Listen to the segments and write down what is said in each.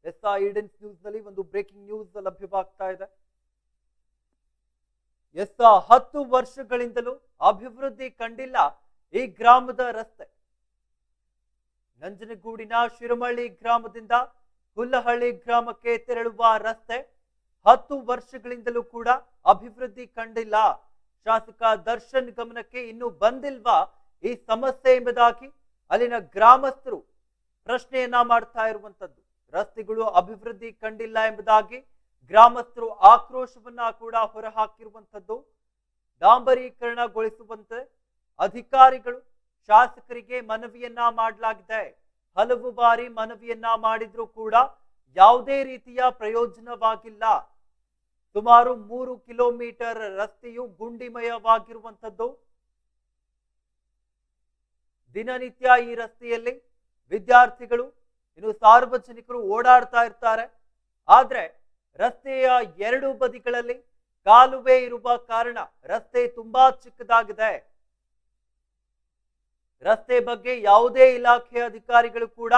ಈಡನ್ಸ್ news ನಲ್ಲಿ ಒಂದು breaking news ಲಭ್ಯವಾಗ್ತಾ ಇದೆ. 10 ವರ್ಷಗಳಿಂದಲೂ ಅಭಿವೃದ್ಧಿ ಕಂಡಿಲ್ಲ ಈ ಗ್ರಾಮದ ರಸ್ತೆ. ನಂಜನಗೂಡಿನ ಶಿರಮಳ್ಳಿ ಗ್ರಾಮದಿಂದ ಹುಲ್ಲಹಳ್ಳಿ ಗ್ರಾಮಕ್ಕೆ ತೆರಳುವ ರಸ್ತೆ 10 ವರ್ಷಗಳಿಂದಲೂ ಕೂಡ ಅಭಿವೃದ್ಧಿ ಕಂಡಿಲ್ಲ. ಶಾಸಕ ದರ್ಶನ್ ಗಮನಕ್ಕೆ ಇನ್ನೂ ಬಂದಿಲ್ವಾ ಈ ಸಮಸ್ಯೆ ಎಂಬುದಾಗಿ ಅಲ್ಲಿನ ಗ್ರಾಮಸ್ಥರು ಪ್ರಶ್ನೆಯನ್ನ ಮಾಡ್ತಾ ಇರುವಂತದ್ದು. ರಸ್ತೆಗಳು ಅಭಿವೃದ್ಧಿ ಕಂಡಿಲ್ಲ ಎಂಬುದಾಗಿ ಗ್ರಾಮಸ್ಥರು ಆಕ್ರೋಶವನ್ನ ಕೂಡ ಹೊರಹಾಕಿರುವಂತದ್ದು. ಡಾಂಬರೀಕರಣಗೊಳಿಸುವಂತೆ ಅಧಿಕಾರಿಗಳು ಶಾಸಕರಿಗೆ ಮನವಿಯನ್ನ ಮಾಡಲಾಗಿದೆ. ಹಲವು ಬಾರಿ ಮನವಿಯನ್ನ ಮಾಡಿದ್ರೂ ಕೂಡ ಯಾವುದೇ ರೀತಿಯ ಪ್ರಯೋಜನವಾಗಿಲ್ಲ. ಸುಮಾರು 3 ಕಿಲೋಮೀಟರ್ ರಸ್ತೆಯು ಗುಂಡಿಮಯವಾಗಿರುವಂತದ್ದು. ದಿನನಿತ್ಯ ಈ ರಸ್ತೆಯಲ್ಲಿ ವಿದ್ಯಾರ್ಥಿಗಳು ಇನ್ನು ಸಾರ್ವಜನಿಕರು ಓಡಾಡ್ತಾ ಇರ್ತಾರೆ. ಆದ್ರೆ ರಸ್ತೆಯ 2 ಬದಿಗಳಲ್ಲಿ ಕಾಲುವೆ ಇರುವ ಕಾರಣ ರಸ್ತೆ ತುಂಬಾ ಚಿಕ್ಕದಾಗಿದೆ. ರಸ್ತೆ ಬಗ್ಗೆ ಯಾವುದೇ ಇಲಾಖೆಯ ಅಧಿಕಾರಿಗಳು ಕೂಡ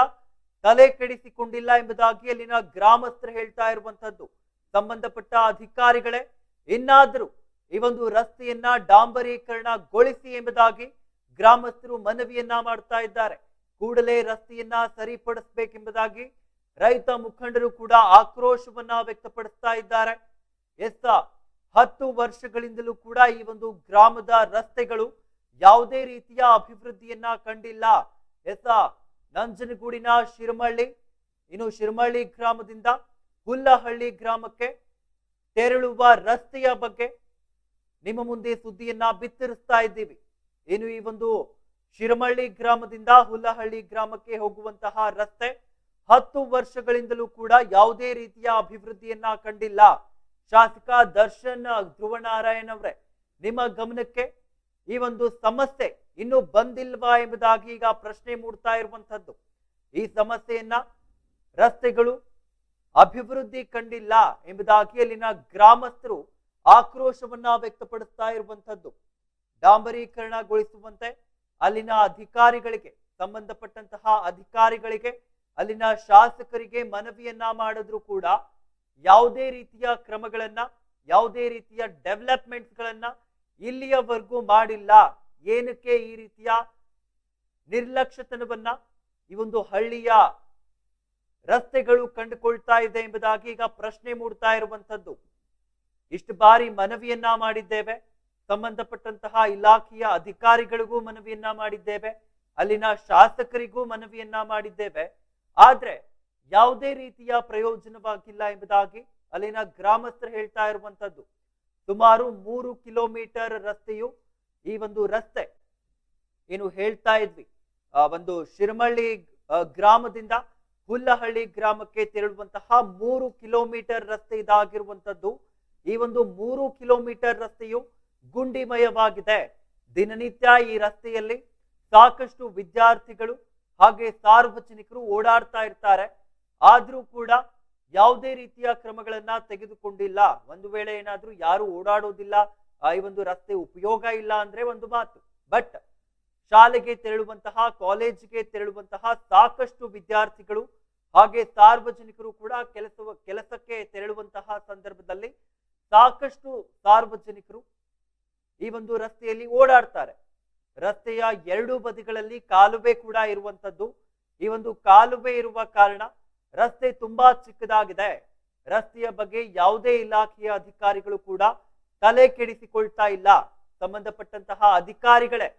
ತಲೆ ಕೆಡಿಸಿಕೊಂಡಿಲ್ಲ ಎಂಬುದಾಗಿ ಅಲ್ಲಿನ ಗ್ರಾಮಸ್ಥರು ಹೇಳ್ತಾ ಇರುವಂತದ್ದು. ಸಂಬಂಧಪಟ್ಟ ಅಧಿಕಾರಿಗಳೇ ಇನ್ನಾದರೂ ಈ ಒಂದು ರಸ್ತೆಯನ್ನ ಡಾಂಬರೀಕರಣಗೊಳಿಸಿ ಎಂಬುದಾಗಿ ಗ್ರಾಮಸ್ಥರು ಮನವಿಯನ್ನ ಮಾಡ್ತಾ ಇದ್ದಾರೆ. ಕೂಡಲೇ ರಸ್ತೆಯನ್ನ ಸರಿಪಡಿಸಬೇಕೆಂಬುದಾಗಿ ರೈತ ಮುಖಂಡರು ಕೂಡ ಆಕ್ರೋಶವನ್ನ ವ್ಯಕ್ತಪಡಿಸ್ತಾ ಇದ್ದಾರೆ. 10 ವರ್ಷಗಳಿಂದಲೂ ಕೂಡ ಈ ಒಂದು ಗ್ರಾಮದ ರಸ್ತೆಗಳು ಯಾವುದೇ ರೀತಿಯ ಅಭಿವೃದ್ಧಿಯನ್ನ ಕಂಡಿಲ್ಲ. ನಂಜನಗೂಡಿನ ಶಿರಮಳ್ಳಿ ಇನ್ನು ಶಿರಮಳ್ಳಿ ಗ್ರಾಮದಿಂದ ಹುಲ್ಲಹಳ್ಳಿ ಗ್ರಾಮಕ್ಕೆ ತೆರಳುವ ರಸ್ತೆಯ ಬಗ್ಗೆ ನಿಮ್ಮ ಮುಂದೆ ಸುದ್ದಿಯನ್ನ ಬಿತ್ತರಿಸ್ತಾ ಇದ್ದೀವಿ. ಇನ್ನು ಈ ಒಂದು ಶಿರಮಳ್ಳಿ ಗ್ರಾಮದಿಂದ ಹುಲ್ಲಹಳ್ಳಿ ಗ್ರಾಮಕ್ಕೆ ಹೋಗುವಂತಹ ರಸ್ತೆ 10 ವರ್ಷಗಳಿಂದಲೂ ಕೂಡ ಯಾವುದೇ ರೀತಿಯ ಅಭಿವೃದ್ಧಿಯನ್ನ ಕಂಡಿಲ್ಲ. ಶಾಸಕ ದರ್ಶನ್ ಧ್ರುವನಾರಾಯಣ್ ಅವರೇ, ನಿಮ್ಮ ಗಮನಕ್ಕೆ ಈ ಒಂದು ಸಮಸ್ಯೆ ಇನ್ನೂ ಬಂದಿಲ್ವಾ ಎಂಬುದಾಗಿ ಈಗ ಪ್ರಶ್ನೆ ಮೂಡ್ತಾ ಇರುವಂತದ್ದು. ಈ ಸಮಸ್ಯೆಯನ್ನ ರಸ್ತೆಗಳು ಅಭಿವೃದ್ಧಿ ಕಂಡಿಲ್ಲ ಎಂಬುದಾಗಿ ಅಲ್ಲಿನ ಗ್ರಾಮಸ್ಥರು ಆಕ್ರೋಶವನ್ನ ವ್ಯಕ್ತಪಡಿಸ್ತಾ ಇರುವಂತದ್ದು. ಡಾಂಬರೀಕರಣಗೊಳಿಸುವಂತೆ ಅಲ್ಲಿನ ಅಧಿಕಾರಿಗಳಿಗೆ, ಸಂಬಂಧಪಟ್ಟಂತಹ ಅಧಿಕಾರಿಗಳಿಗೆ, ಅಲ್ಲಿನ ಶಾಸಕರಿಗೆ ಮನವಿಯನ್ನ ಮಾಡಿದ್ರು ಕೂಡ ಯಾವುದೇ ರೀತಿಯ ಕ್ರಮಗಳನ್ನ, ಯಾವುದೇ ರೀತಿಯ ಡೆವಲಪ್ಮೆಂಟ್ಸ್ಗಳನ್ನ ಇಲ್ಲಿಯವರೆಗೂ ಮಾಡಿಲ್ಲ. ಏನಕ್ಕೆ ಈ ರೀತಿಯ ನಿರ್ಲಕ್ಷ್ಯತನವನ್ನ ಈ ಒಂದು ಹಳ್ಳಿಯ ರಸ್ತೆಗಳು ಕಂಡುಕೊಳ್ತಾ ಇದೆ ಎಂಬುದಾಗಿ ಈಗ ಪ್ರಶ್ನೆ ಮೂಡ್ತಾ ಇರುವಂತದ್ದು. ಇಷ್ಟು ಬಾರಿ ಮನವಿಯನ್ನ ಮಾಡಿದ್ದೇವೆ, ಸಂಬಂಧಪಟ್ಟಂತಹ ಇಲಾಖೆಯ ಅಧಿಕಾರಿಗಳಿಗೂ ಮನವಿಯನ್ನ ಮಾಡಿದ್ದೇವೆ, ಅಲ್ಲಿನ ಶಾಸಕರಿಗೂ ಮನವಿಯನ್ನ ಮಾಡಿದ್ದೇವೆ. ಆದ್ರೆ ಯಾವುದೇ ರೀತಿಯ ಪ್ರಯೋಜನವಾಗಿಲ್ಲ ಎಂಬುದಾಗಿ ಅಲ್ಲಿನ ಗ್ರಾಮಸ್ಥರು ಹೇಳ್ತಾ ಇರುವಂತದ್ದು. ಸುಮಾರು 3 ಕಿಲೋಮೀಟರ್ ರಸ್ತೆಯು ಈ ಒಂದು ರಸ್ತೆ ಏನು ಹೇಳ್ತಾ ಇದ್ವಿ, ಒಂದು ಶಿರಮಳ್ಳಿ ಗ್ರಾಮದಿಂದ ಹುಲ್ಲಹಳ್ಳಿ ಗ್ರಾಮಕ್ಕೆ ತೆರಳುವಂತಹ 3 ಕಿಲೋಮೀಟರ್ ರಸ್ತೆ ಇದಾಗಿರುವಂತದ್ದು. ಈ ಒಂದು 3 ಕಿಲೋಮೀಟರ್ ರಸ್ತೆಯು ಗುಂಡಿಮಯವಾಗಿದೆ. ದಿನನಿತ್ಯ ಈ ರಸ್ತೆಯಲ್ಲಿ ಸಾಕಷ್ಟು ವಿದ್ಯಾರ್ಥಿಗಳು ಹಾಗೆ ಸಾರ್ವಜನಿಕರು ಓಡಾಡ್ತಾ ಇರ್ತಾರೆ. ಆದ್ರೂ ಕೂಡ ಯಾವುದೇ ರೀತಿಯ ಕ್ರಮಗಳನ್ನ ತೆಗೆದುಕೊಂಡಿಲ್ಲ. ಒಂದು ವೇಳೆ ಏನಾದ್ರೂ ಯಾರು ಓಡಾಡೋದಿಲ್ಲ, ಈ ಒಂದು ರಸ್ತೆ ಉಪಯೋಗ ಇಲ್ಲ ಅಂದ್ರೆ ಒಂದು ಮಾತು. ಬಟ್ ಶಾಲೆಗೆ ತೆರಳುವಂತಹ, ಕಾಲೇಜಿಗೆ ತೆರಳುವಂತಹ ಸಾಕಷ್ಟು ವಿದ್ಯಾರ್ಥಿಗಳು ಹಾಗೆ ಸಾರ್ವಜನಿಕರು ಕೂಡ ಕೆಲಸಕ್ಕೆ ತೆರಳುವಂತಹ ಸಂದರ್ಭದಲ್ಲಿ ಸಾಕಷ್ಟು ಸಾರ್ವಜನಿಕರು ಈ ಒಂದು ರಸ್ತೆಯಲ್ಲಿ ಓಡಾಡ್ತಾರೆ. ರಸ್ತೆಯ 2 ಬದಿಗಳಲ್ಲಿ ಕಾಲುವೆ ಕೂಡ ಇರುವಂತದ್ದು. ಈ ಒಂದು ಕಾಲುವೆ ಇರುವ ಕಾರಣ ರಸ್ತೆ ತುಂಬಾ ಚಿಕ್ಕದಾಗಿದೆ. ರಸ್ತೆಯ ಬಗ್ಗೆ ಯಾವುದೇ ಇಲಾಖೆಯ ಅಧಿಕಾರಿಗಳು ಕೂಡ ತಲೆ ಕೆಡಿಸಿಕೊಳ್ತಾ ಇಲ್ಲ. ಸಂಬಂಧಪಟ್ಟಂತಹ ಅಧಿಕಾರಿಗಳೇ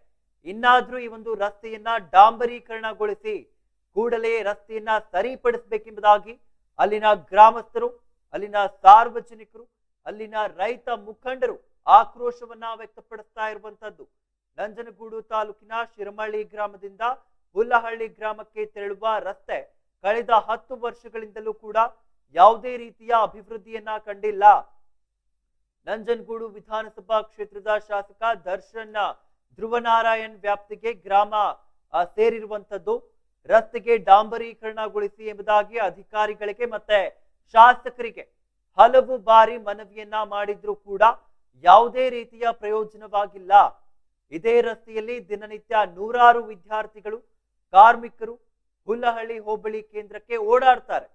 ಇನ್ನಾದ್ರೂ ಈ ಒಂದು ರಸ್ತೆಯನ್ನ ಡಾಂಬರೀಕರಣಗೊಳಿಸಿ ಕೂಡಲೇ ರಸ್ತೆಯನ್ನ ಸರಿಪಡಿಸಬೇಕೆಂಬುದಾಗಿ ಅಲ್ಲಿನ ಗ್ರಾಮಸ್ಥರು, ಅಲ್ಲಿನ ಸಾರ್ವಜನಿಕರು, ಅಲ್ಲಿನ ರೈತ ಮುಖಂಡರು ಆಕ್ರೋಶವನ್ನ ವ್ಯಕ್ತಪಡಿಸ್ತಾ ಇರುವಂತದ್ದು. ನಂಜನಗೂಡು ತಾಲೂಕಿನ ಶಿರಮಳ್ಳಿ ಗ್ರಾಮದಿಂದ ಹುಲ್ಲಹಳ್ಳಿ ಗ್ರಾಮಕ್ಕೆ ತೆರಳುವ ರಸ್ತೆ ಕಳೆದ 10 ವರ್ಷಗಳಿಂದಲೂ ಕೂಡ ಯಾವುದೇ ರೀತಿಯ ಅಭಿವೃದ್ಧಿಯನ್ನ ಕಂಡಿಲ್ಲ. ನಂಜನಗೂಡು ವಿಧಾನಸಭಾ ಕ್ಷೇತ್ರದ ಶಾಸಕ ದರ್ಶನ್ ಧ್ರುವನಾರಾಯಣ್ ವ್ಯಾಪ್ತಿಗೆ ಗ್ರಾಮ ಸೇರಿರುವಂತದ್ದು. ರಸ್ತೆಗೆ ಡಾಂಬರೀಕರಣಗೊಳಿಸಿ ಎಂಬುದಾಗಿ ಅಧಿಕಾರಿಗಳಿಗೆ ಮತ್ತೆ ಶಾಸಕರಿಗೆ ಹಲವು ಬಾರಿ ಮನವಿಯನ್ನ ಮಾಡಿದ್ರೂ ಕೂಡ ಯಾವುದೇ ರೀತಿಯ ಪ್ರಯೋಜನವಾಗಿಲ್ಲ. ಇದೇ ರಸ್ತೆಯಲ್ಲಿ ದಿನನಿತ್ಯ ನೂರಾರು ವಿದ್ಯಾರ್ಥಿಗಳು, ಕಾರ್ಮಿಕರು ಹುಲ್ಲಹಳ್ಳಿ ಹೋಬಳಿ ಕೇಂದ್ರಕ್ಕೆ ಓಡಾಡ್ತಾರೆ.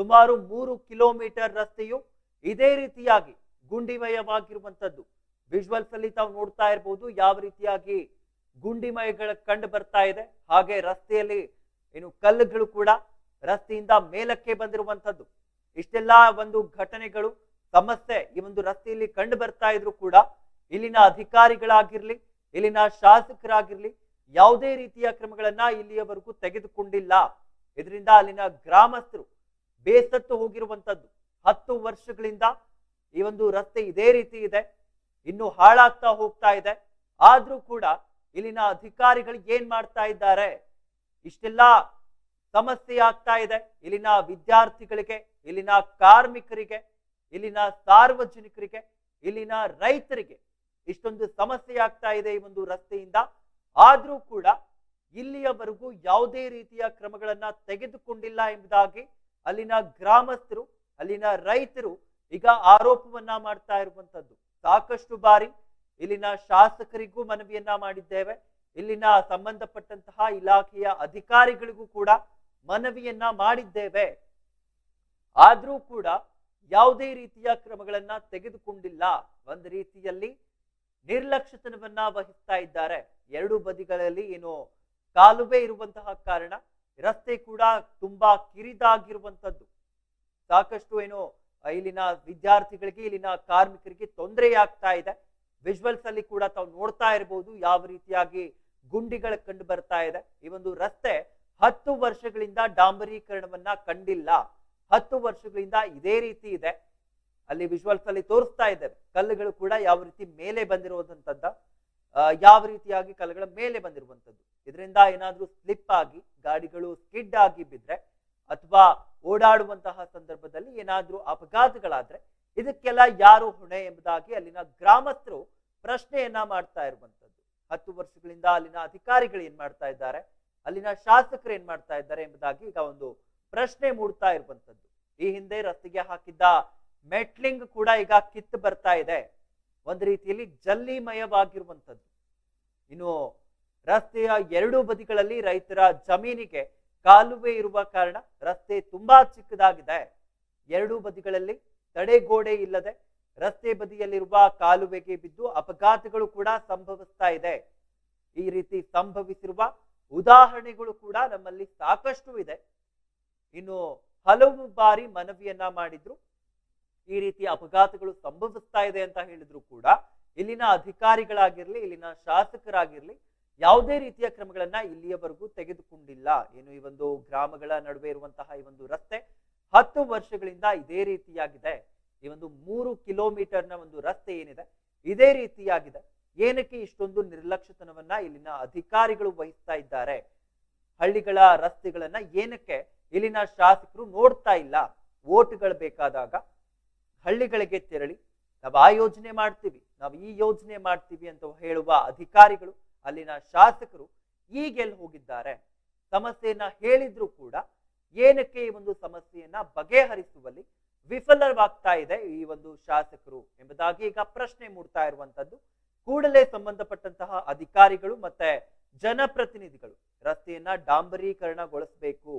ಸುಮಾರು 3 ಕಿಲೋಮೀಟರ್ ರಸ್ತೆಯು ಇದೇ ರೀತಿಯಾಗಿ ಗುಂಡಿಮಯವಾಗಿರುವಂತದ್ದು. ವಿಜುವಲ್ಸ್ ಅಲ್ಲಿ ತಾವು ನೋಡ್ತಾ ಇರಬಹುದು ಯಾವ ರೀತಿಯಾಗಿ ಗುಂಡಿಮಯಗಳ ಕಂಡು ಬರ್ತಾ ಇದೆ. ಹಾಗೆ ರಸ್ತೆಯಲ್ಲಿ ಏನು ಕಲ್ಲುಗಳು ಕೂಡ ರಸ್ತೆಯಿಂದ ಮೇಲಕ್ಕೆ ಬಂದಿರುವಂತದ್ದು. ಇಷ್ಟೆಲ್ಲಾ ಒಂದು ಘಟನೆಗಳು ಸಮಸ್ಯೆ ಈ ಒಂದು ರಸ್ತೆಯಲ್ಲಿ ಕಂಡು ಬರ್ತಾ ಇದ್ರು ಕೂಡ ಇಲ್ಲಿನ ಅಧಿಕಾರಿಗಳಾಗಿರ್ಲಿ, ಇಲ್ಲಿನ ಶಾಸಕರಾಗಿರ್ಲಿ ಯಾವುದೇ ರೀತಿಯ ಕ್ರಮಗಳನ್ನ ಇಲ್ಲಿಯವರೆಗೂ ತೆಗೆದುಕೊಂಡಿಲ್ಲ. ಇದರಿಂದ ಅಲ್ಲಿನ ಗ್ರಾಮಸ್ಥರು ಬೇಸತ್ತು ಹೋಗಿರುವಂತದ್ದು. 10 ವರ್ಷಗಳಿಂದ ಈ ಒಂದು ರಸ್ತೆ ಇದೇ ರೀತಿ ಇದೆ, ಇನ್ನು ಹಾಳಾಗ್ತಾ ಹೋಗ್ತಾ ಇದೆ. ಆದ್ರೂ ಕೂಡ ಇಲ್ಲಿನ ಅಧಿಕಾರಿಗಳು ಏನ್ ಮಾಡ್ತಾ ಇದ್ದಾರೆ? ಇಷ್ಟೆಲ್ಲ ಸಮಸ್ಯೆ ಆಗ್ತಾ ಇದೆ ಇಲ್ಲಿನ ವಿದ್ಯಾರ್ಥಿಗಳಿಗೆ, ಇಲ್ಲಿನ ಕಾರ್ಮಿಕರಿಗೆ, ಇಲ್ಲಿನ ಸಾರ್ವಜನಿಕರಿಗೆ, ಇಲ್ಲಿನ ರೈತರಿಗೆ ಇಷ್ಟೊಂದು ಸಮಸ್ಯೆ ಆಗ್ತಾ ಇದೆ ಈ ಒಂದು ರಸ್ತೆಯಿಂದ. ಆದ್ರೂ ಕೂಡ ಇಲ್ಲಿಯವರೆಗೂ ಯಾವುದೇ ರೀತಿಯ ಕ್ರಮಗಳನ್ನ ತೆಗೆದುಕೊಂಡಿಲ್ಲ ಎಂಬುದಾಗಿ ಅಲ್ಲಿನ ಗ್ರಾಮಸ್ಥರು, ಅಲ್ಲಿನ ರೈತರು ಈಗ ಆರೋಪವನ್ನ ಮಾಡ್ತಾ ಇರುವಂತದ್ದು. ಸಾಕಷ್ಟು ಬಾರಿ ಇಲ್ಲಿನ ಶಾಸಕರಿಗೂ ಮನವಿಯನ್ನ ಮಾಡಿದ್ದೇವೆ, ಇಲ್ಲಿನ ಸಂಬಂಧಪಟ್ಟಂತಹ ಇಲಾಖೆಯ ಅಧಿಕಾರಿಗಳಿಗೂ ಕೂಡ ಮನವಿಯನ್ನ ಮಾಡಿದ್ದೇವೆ. ಆದ್ರೂ ಕೂಡ ಯಾವುದೇ ರೀತಿಯ ಕ್ರಮಗಳನ್ನ ತೆಗೆದುಕೊಂಡಿಲ್ಲ. ಒಂದು ರೀತಿಯಲ್ಲಿ ನಿರ್ಲಕ್ಷ್ಯತನವನ್ನ ವಹಿಸ್ತಾ ಇದ್ದಾರೆ. ಎರಡು ಬದಿಗಳಲ್ಲಿ ಏನು ಕಾಲುವೆ ಇರುವಂತಹ ಕಾರಣ ರಸ್ತೆ ಕೂಡ ತುಂಬಾ ಕಿರಿದಾಗಿರುವಂತದ್ದು. ಸಾಕಷ್ಟು ಏನು ಇಲ್ಲಿನ ವಿದ್ಯಾರ್ಥಿಗಳಿಗೆ, ಇಲ್ಲಿನ ಕಾರ್ಮಿಕರಿಗೆ ತೊಂದರೆ ಆಗ್ತಾ ಇದೆ. ವಿಜುವಲ್ಸ್ ಅಲ್ಲಿ ಕೂಡ ತಾವು ನೋಡ್ತಾ ಇರಬಹುದು ಯಾವ ರೀತಿಯಾಗಿ ಗುಂಡಿಗಳ ಕಂಡು ಬರ್ತಾ ಇದೆ. ಈ ಒಂದು ರಸ್ತೆ 10 ವರ್ಷಗಳಿಂದ ಡಾಂಬರೀಕರಣವನ್ನ ಕಂಡಿಲ್ಲ. 10 ವರ್ಷಗಳಿಂದ ಇದೇ ರೀತಿ ಇದೆ. ಅಲ್ಲಿ ವಿಜುವಲ್ಸ್ ಅಲ್ಲಿ ತೋರಿಸ್ತಾ ಇದ್ದೇವೆ ಕಲ್ಲುಗಳು ಕೂಡ ಯಾವ ರೀತಿ ಮೇಲೆ ಬಂದಿರುವಂತದ್ದ, ಯಾವ ರೀತಿಯಾಗಿ ಕಲ್ಲುಗಳ ಮೇಲೆ ಬಂದಿರುವಂತದ್ದು. ಇದರಿಂದ ಏನಾದ್ರೂ ಸ್ಲಿಪ್ ಆಗಿ ಗಾಡಿಗಳು ಸ್ಕಿಡ್ ಆಗಿ ಬಿದ್ರೆ ಅಥವಾ ಓಡಾಡುವಂತಹ ಸಂದರ್ಭದಲ್ಲಿ ಏನಾದ್ರೂ ಅಪಘಾತಗಳಾದ್ರೆ ಇದಕ್ಕೆಲ್ಲ ಯಾರು ಹೊಣೆ ಎಂಬುದಾಗಿ ಅಲ್ಲಿನ ಗ್ರಾಮಸ್ಥರು ಪ್ರಶ್ನೆಯನ್ನ ಮಾಡ್ತಾ ಇರುವಂತದ್ದು. 10 ವರ್ಷಗಳಿಂದ ಅಲ್ಲಿನ ಅಧಿಕಾರಿಗಳು ಏನ್ ಮಾಡ್ತಾ ಇದ್ದಾರೆ, ಅಲ್ಲಿನ ಶಾಸಕರು ಏನ್ ಮಾಡ್ತಾ ಇದ್ದಾರೆ ಎಂಬುದಾಗಿ ಈಗ ಒಂದು ಪ್ರಶ್ನೆ ಮೂಡ್ತಾ ಇರುವಂತದ್ದು. ಈ ಹಿಂದೆ ರಸ್ತೆಗೆ ಹಾಕಿದ್ದ ಮೆಟ್ಲಿಂಗ್ ಕೂಡ ಈಗ ಕಿತ್ತು ಬರ್ತಾ ಇದೆ. ಒಂದು ರೀತಿಯಲ್ಲಿ ಜಲ್ಲಿಮಯವಾಗಿರುವಂತದ್ದು. ಇನ್ನು ರಸ್ತೆಯ ಎರಡೂ ಬದಿಗಳಲ್ಲಿ ರೈತರ ಜಮೀನಿಗೆ ಕಾಲುವೆ ಇರುವ ಕಾರಣ ರಸ್ತೆ ತುಂಬಾ ಚಿಕ್ಕದಾಗಿದೆ. ಎರಡೂ ಬದಿಗಳಲ್ಲಿ ತಡೆಗೋಡೆ ಇಲ್ಲದೆ ರಸ್ತೆ ಬದಿಯಲ್ಲಿರುವ ಕಾಲುವೆಗೆ ಬಿದ್ದು ಅಪಘಾತಗಳು ಕೂಡ ಸಂಭವಿಸ್ತಾ ಇದೆ. ಈ ರೀತಿ ಸಂಭವಿಸಿರುವ ಉದಾಹರಣೆಗಳು ಕೂಡ ನಮ್ಮಲ್ಲಿ ಸಾಕಷ್ಟು ಇದೆ. ಇನ್ನು ಹಲವು ಬಾರಿ ಮನವಿಯನ್ನ ಮಾಡಿದ್ರು, ಈ ರೀತಿ ಅಪಘಾತಗಳು ಸಂಭವಿಸ್ತಾ ಇದೆ ಅಂತ ಹೇಳಿದ್ರು ಕೂಡ ಇಲ್ಲಿನ ಅಧಿಕಾರಿಗಳಾಗಿರ್ಲಿ, ಇಲ್ಲಿನ ಶಾಸಕರಾಗಿರ್ಲಿ ಯಾವುದೇ ರೀತಿಯ ಕ್ರಮಗಳನ್ನ ಇಲ್ಲಿಯವರೆಗೂ ತೆಗೆದುಕೊಂಡಿಲ್ಲ. ಏನು ಈ ಒಂದು ಗ್ರಾಮಗಳ ನಡುವೆ ಇರುವಂತಹ ಈ ಒಂದು ರಸ್ತೆ 10 ವರ್ಷಗಳಿಂದ ಇದೇ ರೀತಿಯಾಗಿದೆ. ಈ ಒಂದು 3 ಕಿಲೋಮೀಟರ್ನ ಒಂದು ರಸ್ತೆ ಏನಿದೆ ಇದೇ ರೀತಿಯಾಗಿದೆ. ಏನಕ್ಕೆ ಇಷ್ಟೊಂದು ನಿರ್ಲಕ್ಷ್ಯತನವನ್ನ ಇಲ್ಲಿನ ಅಧಿಕಾರಿಗಳು ವಹಿಸ್ತಾ ಇದ್ದಾರೆ? ಹಳ್ಳಿಗಳ ರಸ್ತೆಗಳನ್ನ ಏನಕ್ಕೆ ಇಲ್ಲಿನ ಶಾಸಕರು ನೋಡ್ತಾ ಇಲ್ಲ? ವೋಟ್ಗಳು ಬೇಕಾದಾಗ ಹಳ್ಳಿಗಳಿಗೆ ತೆರಳಿ ನಾವು ಆ ಯೋಜನೆ ಮಾಡ್ತೀವಿ, ನಾವು ಈ ಯೋಜನೆ ಮಾಡ್ತೀವಿ ಅಂತ ಹೇಳುವ ಅಧಿಕಾರಿಗಳು, ಅಲ್ಲಿನ ಶಾಸಕರು ಈಗೆಲ್ಲಿ ಹೋಗಿದ್ದಾರೆ? ಸಮಸ್ಯೆಯನ್ನ ಹೇಳಿದ್ರು ಕೂಡ ಏನಕ್ಕೆ ಈ ಒಂದು ಸಮಸ್ಯೆಯನ್ನ ಬಗೆಹರಿಸುವಲ್ಲಿ ವಿಫಲವಾಗ್ತಾ ಇದೆ ಈ ಒಂದು ಶಾಸಕರು ಎಂಬುದಾಗಿ ಈಗ ಪ್ರಶ್ನೆ ಮೂಡ್ತಾ ಇರುವಂತದ್ದು. ಕೂಡಲೇ ಸಂಬಂಧಪಟ್ಟಂತಹ ಅಧಿಕಾರಿಗಳು ಮತ್ತೆ ಜನಪ್ರತಿನಿಧಿಗಳು ರಸ್ತೆಯನ್ನ ಡಾಂಬರೀಕರಣಗೊಳಿಸಬೇಕು,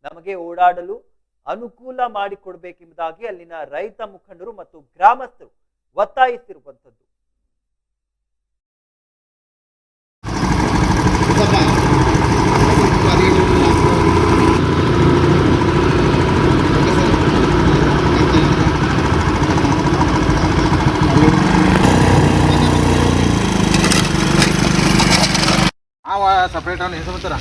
ನಮಗೆ ಓಡಾಡಲು ಅನುಕೂಲ ಮಾಡಿಕೊಡ್ಬೇಕೆಂಬುದಾಗಿ ಅಲ್ಲಿನ ರೈತ ಮುಖಂಡರು ಮತ್ತು ಗ್ರಾಮಸ್ಥರು ಒತ್ತಾಯಿಸಿರುವಂತದ್ದು. ಸಪ್ರೇಟ್ ಅವನು ಹೆಸರು ಬರ್ತಾರ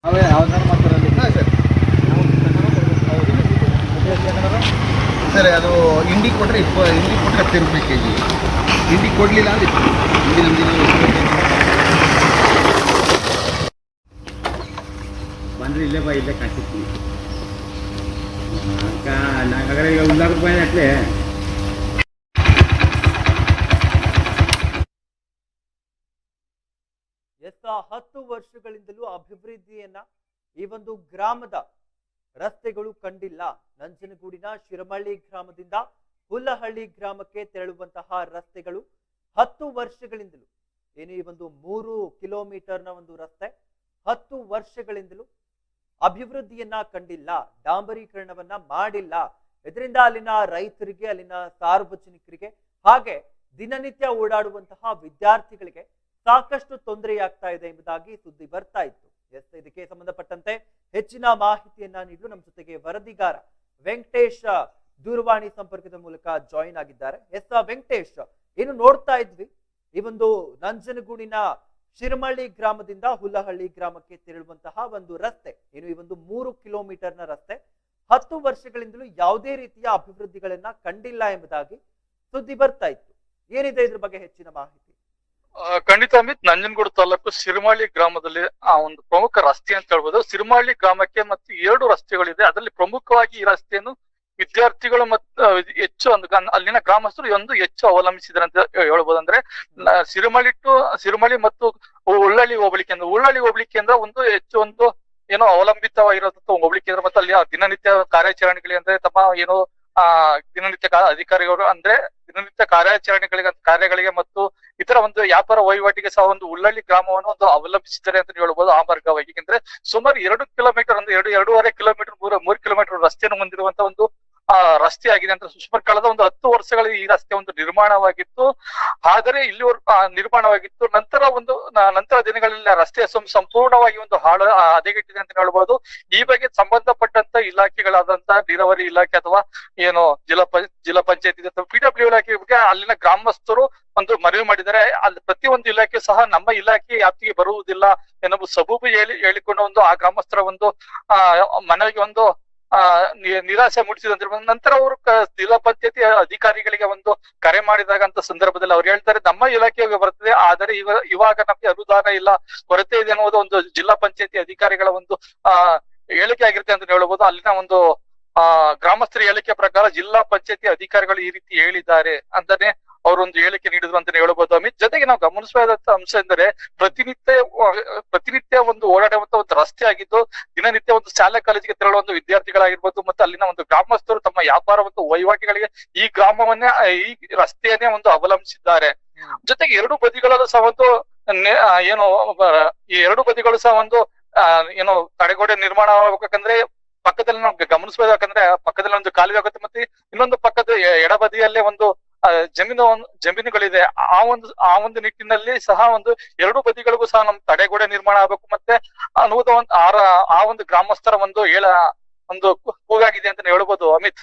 ಅವೇ ಯಾವ್ದಾರ ಮಾಡ್ತಾರಲ್ಲಿ ಸರ್. ಅದು ಹಿಂಡಿ ಕೊಟ್ಟರೆ 10 ರೂಪಾಯಿ ಕೆಜಿ. ಹಿಂಡಿ ಕೊಡಲಿಲ್ಲ ಅಂದ್ರೆ ಹಿಂಡಿ ನಮ್ದು ಬಂದರೆ ಇಲ್ಲೇ ಬಾ, ಇಲ್ಲೇ ಕಾಣಿಸ್ತೀವಿ. ನಾಗರ ಈಗ ರೂಪಾಯಿ ಅಟ್ಲೆ ಎತ್ತ 10 ವರ್ಷಗಳಿಂದಲೂ ಅಭಿವೃದ್ಧಿಯನ್ನ ಈ ಒಂದು ಗ್ರಾಮದ ರಸ್ತೆಗಳು ಕಂಡಿಲ್ಲ. ನಂಜನಗೂಡಿನ ಶಿರಮಳ್ಳಿ ಗ್ರಾಮದಿಂದ ಹುಲ್ಲಹಳ್ಳಿ ಗ್ರಾಮಕ್ಕೆ ತೆರಳುವಂತಹ ರಸ್ತೆಗಳು 10 ವರ್ಷಗಳಿಂದಲೂ ಏನು ಈ ಒಂದು 3 ಕಿಲೋಮೀಟರ್ನ ಒಂದು ರಸ್ತೆ 10 ವರ್ಷಗಳಿಂದಲೂ ಅಭಿವೃದ್ಧಿಯನ್ನ ಕಂಡಿಲ್ಲ, ಡಾಂಬರೀಕರಣವನ್ನ ಮಾಡಿಲ್ಲ. ಇದರಿಂದ ಅಲ್ಲಿನ ರೈತರಿಗೆ, ಅಲ್ಲಿನ ಸಾರ್ವಜನಿಕರಿಗೆ, ಹಾಗೆ ದಿನನಿತ್ಯ ಓಡಾಡುವಂತಹ ವಿದ್ಯಾರ್ಥಿಗಳಿಗೆ ಸಾಕಷ್ಟು ತೊಂದರೆಯಾಗ್ತಾ ಇದೆ ಎಂಬುದಾಗಿ ಸುದ್ದಿ ಬರ್ತಾ ಇತ್ತು. ಇದಕ್ಕೆ ಸಂಬಂಧಪಟ್ಟಂತೆ ಹೆಚ್ಚಿನ ಮಾಹಿತಿಯನ್ನ ನೀಡಲು ನಮ್ಮ ಜೊತೆಗೆ ವರದಿಗಾರ ವೆಂಕಟೇಶ್ ದೂರವಾಣಿ ಸಂಪರ್ಕದ ಮೂಲಕ ಜಾಯಿನ್ ಆಗಿದ್ದಾರೆ. ವೆಂಕಟೇಶ್, ಏನು ನೋಡ್ತಾ ಇದ್ವಿ, ಈ ಒಂದು ನಂಜನಗೂಡಿನ ಶಿರಮಳ್ಳಿ ಗ್ರಾಮದಿಂದ ಹುಲ್ಲಹಳ್ಳಿ ಗ್ರಾಮಕ್ಕೆ ತೆರಳುವಂತಹ ಒಂದು ರಸ್ತೆ, ಏನು ಈ ಒಂದು 3 ಕಿಲೋಮೀಟರ್ನ ರಸ್ತೆ 10 ವರ್ಷಗಳಿಂದಲೂ ಯಾವುದೇ ರೀತಿಯ ಅಭಿವೃದ್ಧಿಗಳನ್ನ ಕಂಡಿಲ್ಲ ಎಂಬುದಾಗಿ ಸುದ್ದಿ ಬರ್ತಾ ಇತ್ತು. ಏನಿದೆ ಇದ್ರ ಬಗ್ಗೆ ಹೆಚ್ಚಿನ ಮಾಹಿತಿ? ಖಂಡಿತ ಅಮಿತ್, ನಂಜನಗೂಡು ತಾಲೂಕು ಸಿರಿಮಳ್ಳಿ ಗ್ರಾಮದಲ್ಲಿ ಒಂದು ಪ್ರಮುಖ ರಸ್ತೆ ಅಂತ ಹೇಳ್ಬೋದು. ಸಿರಿಮಳ್ಳಿ ಗ್ರಾಮಕ್ಕೆ ಮತ್ತು 2 ರಸ್ತೆಗಳಿದೆ. ಅದರಲ್ಲಿ ಪ್ರಮುಖವಾಗಿ ಈ ರಸ್ತೆಯನ್ನು ವಿದ್ಯಾರ್ಥಿಗಳು ಮತ್ತು ಹೆಚ್ಚು ಅಲ್ಲಿನ ಗ್ರಾಮಸ್ಥರು ಹೆಚ್ಚು ಅವಲಂಬಿಸಿದ್ದಾರೆ ಅಂತ ಹೇಳ್ಬೋದು. ಅಂದ್ರೆ ಸಿರಿಮಳ್ಳಿ ಮತ್ತು ಉಳ್ಳಳ್ಳಿ ಹೋಬಳಿ ಕೇಂದ್ರ, ಹೆಚ್ಚು ಏನೋ ಅವಲಂಬಿತವಾಗಿರೋದಂತ ಹೋಬಳಿ ಕೇಂದ್ರ ಮತ್ತು ಅಲ್ಲಿ ದಿನನಿತ್ಯ ಕಾರ್ಯಾಚರಣೆಗಳಿಗೆ ಅಂದ್ರೆ ತಮ್ಮ ಏನೋ ದಿನನಿತ್ಯ ಅಧಿಕಾರಿಗಳು ಅಂದ್ರೆ ದಿನನಿತ್ಯ ಕಾರ್ಯಗಳಿಗೆ ಮತ್ತು ಇತರ ಒಂದು ವ್ಯಾಪಾರ ವಹಿವಾಟಿಗೆ ಸಹ ಒಂದು ಉಳ್ಳಳ್ಳಿ ಗ್ರಾಮವನ್ನು ಅವಲಂಬಿಸಿದ್ದಾರೆ ಅಂತ ಹೇಳ್ಬೋದು. ಆ ಮಾರ್ಗವಾಗಿ ಯಾಕೆಂದ್ರೆ ಸುಮಾರು 2 ಕಿಲೋಮೀಟರ್ ಅಂದ್ರೆ 2.5 ಕಿಲೋಮೀಟರ್ 3 ಕಿಲೋಮೀಟರ್ ರಸ್ತೆಯನ್ನು ಹೊಂದಿರುವಂತ ಒಂದು ರಸ್ತೆ ಆಗಿದೆ ಅಂತ. ಸುಮಾರು ಕಳೆದ 10 ವರ್ಷಗಳಲ್ಲಿ ಈ ರಸ್ತೆ ನಿರ್ಮಾಣವಾಗಿತ್ತು. ಆದರೆ ನಿರ್ಮಾಣವಾಗಿತ್ತು ನಂತರ ದಿನಗಳಲ್ಲಿ ರಸ್ತೆ ಸಂಪೂರ್ಣವಾಗಿ ಹದಗೆಟ್ಟಿದೆ ಅಂತ ಹೇಳ್ಬೋದು. ಈ ಬಗ್ಗೆ ಸಂಬಂಧಪಟ್ಟಂತ ಇಲಾಖೆಗಳಾದಂತ ನೀರಾವರಿ ಇಲಾಖೆ ಅಥವಾ ಏನು ಜಿಲ್ಲಾ ಪಂಚಾಯತಿ ಅಥವಾ PWD ಇಲಾಖೆ ಬಗ್ಗೆ ಅಲ್ಲಿನ ಗ್ರಾಮಸ್ಥರು ಮನವಿ ಮಾಡಿದ್ದಾರೆ. ಅಲ್ಲಿ ಪ್ರತಿಯೊಂದು ಇಲಾಖೆ ಸಹ ನಮ್ಮ ಇಲಾಖೆ ವ್ಯಾಪ್ತಿಗೆ ಬರುವುದಿಲ್ಲ ಎನ್ನುವ ಸಬೂಬು ಹೇಳಿಕೊಂಡು ಆ ಗ್ರಾಮಸ್ಥರ ಮನವಿಗೆ ನಿರಾಸೆ ಮೂಡಿಸಿದ ನಂತರ ಅವರು ಜಿಲ್ಲಾ ಪಂಚಾಯತಿ ಅಧಿಕಾರಿಗಳಿಗೆ ಕರೆ ಮಾಡಿದಾಗ ಸಂದರ್ಭದಲ್ಲಿ ಅವ್ರು ಹೇಳ್ತಾರೆ, ನಮ್ಮ ಇಲಾಖೆಗೆ ಬರ್ತದೆ, ಆದರೆ ಇವಾಗ ನಮ್ಗೆ ಅನುದಾನ ಇಲ್ಲ, ಕೊರತೆ ಇದೆ ಅನ್ನೋದು ಜಿಲ್ಲಾ ಪಂಚಾಯತಿ ಅಧಿಕಾರಿಗಳ ಹೇಳಿಕೆ ಆಗಿರುತ್ತೆ ಅಂತ ಹೇಳ್ಬೋದು. ಅಲ್ಲಿನ ಗ್ರಾಮಸ್ಥರ ಹೇಳಿಕೆ ಪ್ರಕಾರ ಜಿಲ್ಲಾ ಪಂಚಾಯತಿ ಅಧಿಕಾರಿಗಳು ಈ ರೀತಿ ಹೇಳಿದ್ದಾರೆ ಅಂತಾನೆ ಅವರೊಂದು ಹೇಳಿಕೆ ನೀಡಿದ್ರು ಅಂತ ಹೇಳ್ಬೋದು. ಅಮಿತ್, ಜೊತೆಗೆ ನಾವು ಗಮನಿಸಬೇಕಾದ ಅಂಶ ಎಂದರೆ ಪ್ರತಿನಿತ್ಯ ಓಡಾಡುವಂತ ಒಂದು ರಸ್ತೆ ಆಗಿದ್ದು ದಿನನಿತ್ಯ ಶಾಲಾ ಕಾಲೇಜಿಗೆ ತೆರಳುವ ವಿದ್ಯಾರ್ಥಿಗಳಾಗಿರ್ಬೋದು ಮತ್ತು ಅಲ್ಲಿನ ಗ್ರಾಮಸ್ಥರು ತಮ್ಮ ವ್ಯಾಪಾರ ಮತ್ತು ವಹಿವಾಟಿಗಳಿಗೆ ಈ ರಸ್ತೆಯನ್ನೇ ಅವಲಂಬಿಸಿದ್ದಾರೆ. ಜೊತೆಗೆ 2 ಬದಿಗಳಲ್ಲೂ ಸಹ ಈ 2 ಬದಿಗಳು ಸಹ ಏನೋ ತಡೆಗೋಡೆ ನಿರ್ಮಾಣ ಆಗ್ಬೇಕಂದ್ರೆ ಪಕ್ಕದಲ್ಲಿ ನಾವು ಗಮನಿಸಬೇಕಂದ್ರೆ ಪಕ್ಕದಲ್ಲಿ ಒಂದು ಕಾಲುವೆ ಆಗುತ್ತೆ ಮತ್ತೆ ಇನ್ನೊಂದು ಪಕ್ಕದ ಎಡಬದಿಯಲ್ಲೇ ಜಮೀನುಗಳಿದೆ. ಆ ಒಂದು ನಿಟ್ಟಿನಲ್ಲಿ ಸಹ 2 ಬದಿಗಳಿಗೂ ಸಹ ನಮ್ ತಡೆಗೋಡೆ ನಿರ್ಮಾಣ ಆಗ್ಬೇಕು ಮತ್ತೆ ಅನ್ನುವುದು ಆ ಒಂದು ಗ್ರಾಮಸ್ಥರ ಕೂಗಾಗಿದೆ ಅಂತ ಹೇಳ್ಬೋದು. ಅಮಿತ್,